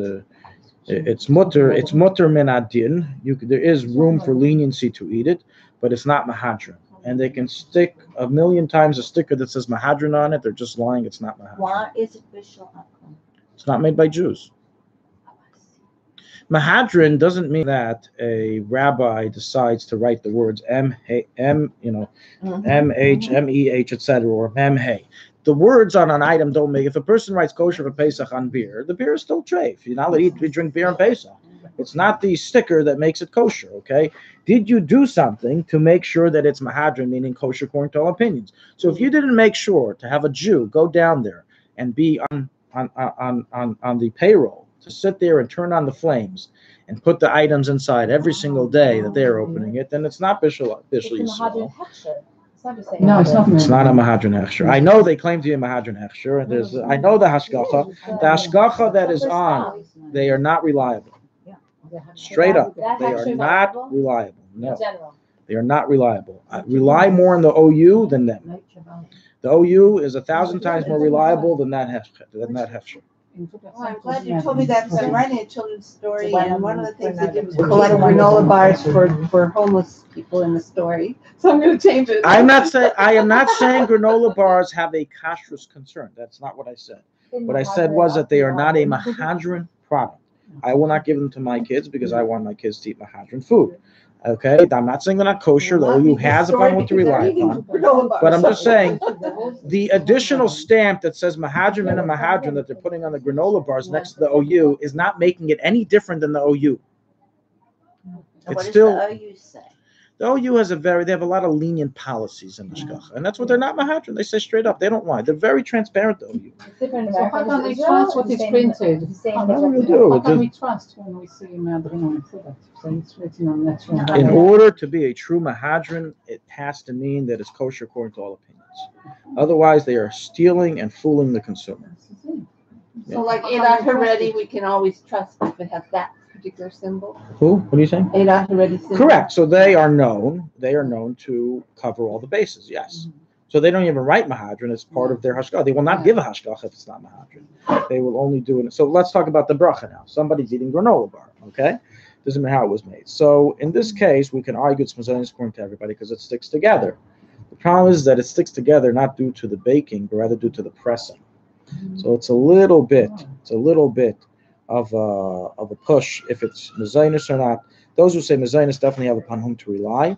It's mutter min adin. There is room for leniency to eat it, but it's not mahadran. And they can stick a million times a sticker that says mahadran on it. They're just lying. It's not mahadran. Why is it bishul akon? It's not made by Jews. Mahadran doesn't mean that a rabbi decides to write the words M-H, M-E-H, etc., or Mem-Hey. The words on an item don't make. If a person writes kosher for Pesach on beer, the beer is still treif. You're not allowed to drink beer on Pesach. It's not the sticker that makes it kosher, okay? Did you do something to make sure that it's mahadran, meaning kosher according to all opinions? So if you didn't make sure to have a Jew go down there and be on the payroll, to sit there and turn on the flames and put the items inside every single day that they're opening it, then it's not bishul Yisrael. No, it's not. It's not a mahadran hechsher. I know they claim to be a mahadran hechsher. I know the hashgacha. The hashgacha that is on, they are not reliable. Straight up, they are not reliable. No, they are not reliable. I rely more on the OU than them. The OU is 1,000 times more reliable than that hechsher. Well, I'm glad you told me that because I'm writing a children's story, and one of the things they did was collect granola bars for homeless people in the story. So I'm going to change it. I am not saying granola bars have a kashrus concern. That's not what I said. What I said was that they are not a mahadran product. I will not give them to my kids because I want my kids to eat mahadran food. Okay, I'm not saying they're not kosher. The OU has upon what to rely upon. But I'm just saying the additional stamp that says mahadran and a mahadran that they're putting on the granola bars next to the OU is not making it any different than the OU. What does the OU say? The OU has they have a lot of lenient policies in the shkacha, and that's what they're not mahadran. They say straight up, they don't lie. They're very transparent, the OU. So how can we trust what is printed? How can we trust when we see mahadran on the product? So it's written on natural. In order to be a true mahadran, it has to mean that it's kosher according to all opinions. Otherwise, they are stealing and fooling the consumer. So like Eilat Haredi, we can always trust if it has that particular symbol. Who? What are you saying? Eilat Haredi symbol. Correct. So they are known to cover all the bases. Yes. So they don't even write mahadran as part of their hashgacha. They will not give a hashgacha if it's not mahadran. They will only do it. So let's talk about the bracha now. Somebody's eating granola bar. Okay. Doesn't matter how it was made. So in this case, we can argue it's mazonos according to everybody because it sticks together. The problem is that it sticks together not due to the baking, but rather due to the pressing. So it's a little bit of a push if it's mazonos or not. Those who say mazonos definitely have upon whom to rely.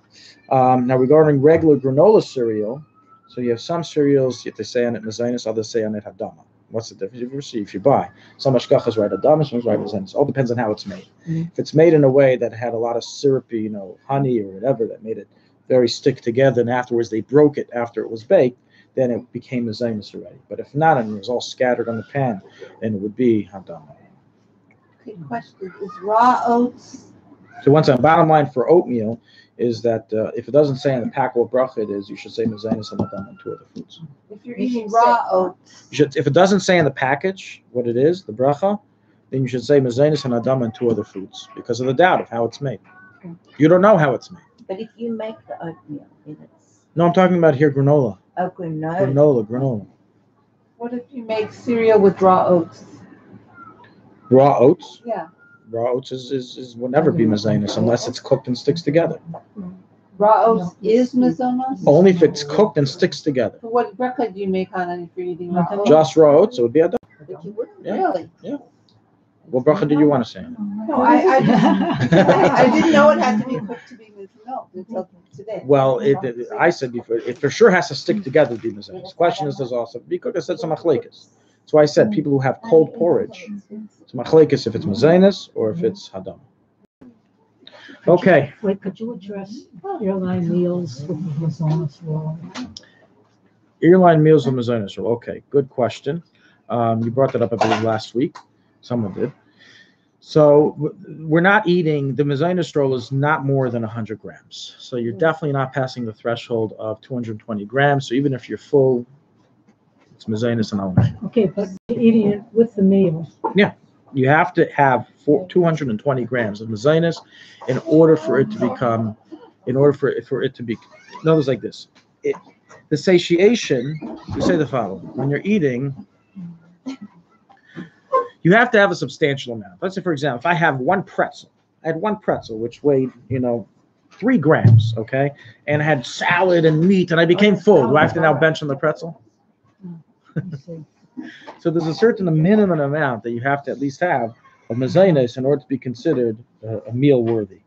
Now regarding regular granola cereal, so you have some cereals they say on it mazonos, others say on it hadama. What's the difference? If you buy some hashgachas write Adamas, some write mazonos. All depends on how it's made. If it's made in a way that had a lot of syrupy, honey or whatever that made it very stick together, and afterwards they broke it after it was baked, then it became mazonos already. But if not, and it was all scattered on the pan, then it would be hadama. Okay, question: is raw oats? So once again, bottom line for oatmeal is that if it doesn't say on the pack what bracha it is, you should say mazonos and hadama and two other foods. If you're eating raw oats, if it doesn't say in the package what it is, the bracha, then you should say mazonos and hadama and two other foods because of the doubt of how it's made. You don't know how it's made. But if you make the oatmeal, then it's... No, I'm talking about here granola. Oh, Granola. what if you make cereal with raw oats? Raw oats? Yeah. Raw oats will never be mazonos unless it's cooked and sticks together. Raw oats is mazonos? Only if it's cooked and sticks together. So what bracha do you make on it if you're eating raw oats? Just raw oats, it would be a But you wouldn't Yeah. really. Yeah. What bracha did you want to say? No, I didn't know it had to be cooked to be milk until today. Well, I said before, it for sure has to stick together to be mazonos. The question is, does also because I said some machlekes. That's why I said people who have cold porridge. It's machlekes if it's mazonos or if it's hadam. Okay. Could you address airline meals with the mazonos rule? Airline meals with mazonos rule. Okay, good question. You brought that up, I believe, last week. Someone did. So we're not eating, the mazonos roll is not more than 100 grams. So you're definitely not passing the threshold of 220 grams. So even if you're full, it's mazonos and only. Okay, but eating it with the meal. Yeah, you have to have 220 grams of mazonos in order for it to become, in other words, like this. The satiation, you say the following: when you're eating, You have to have a substantial amount. Let's say, for example, if I have one pretzel, I had one pretzel which weighed, 3 grams, okay, and had salad and meat, and I became full. Do I have to now bench on the pretzel? Let me see. So there's a certain minimum amount that you have to at least have of mezainis in order to be considered a meal worthy.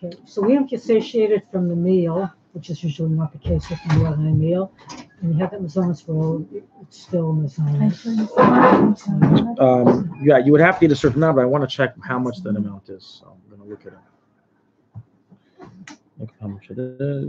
Okay, so we don't get satiated from the meal, which is usually not the case with the meal and a meal. And you have that mazonos roll, it's still mazonos. Yeah, you would have to eat a certain amount, but I want to check how much that amount is. So I'm going to look it up. Look how much it is.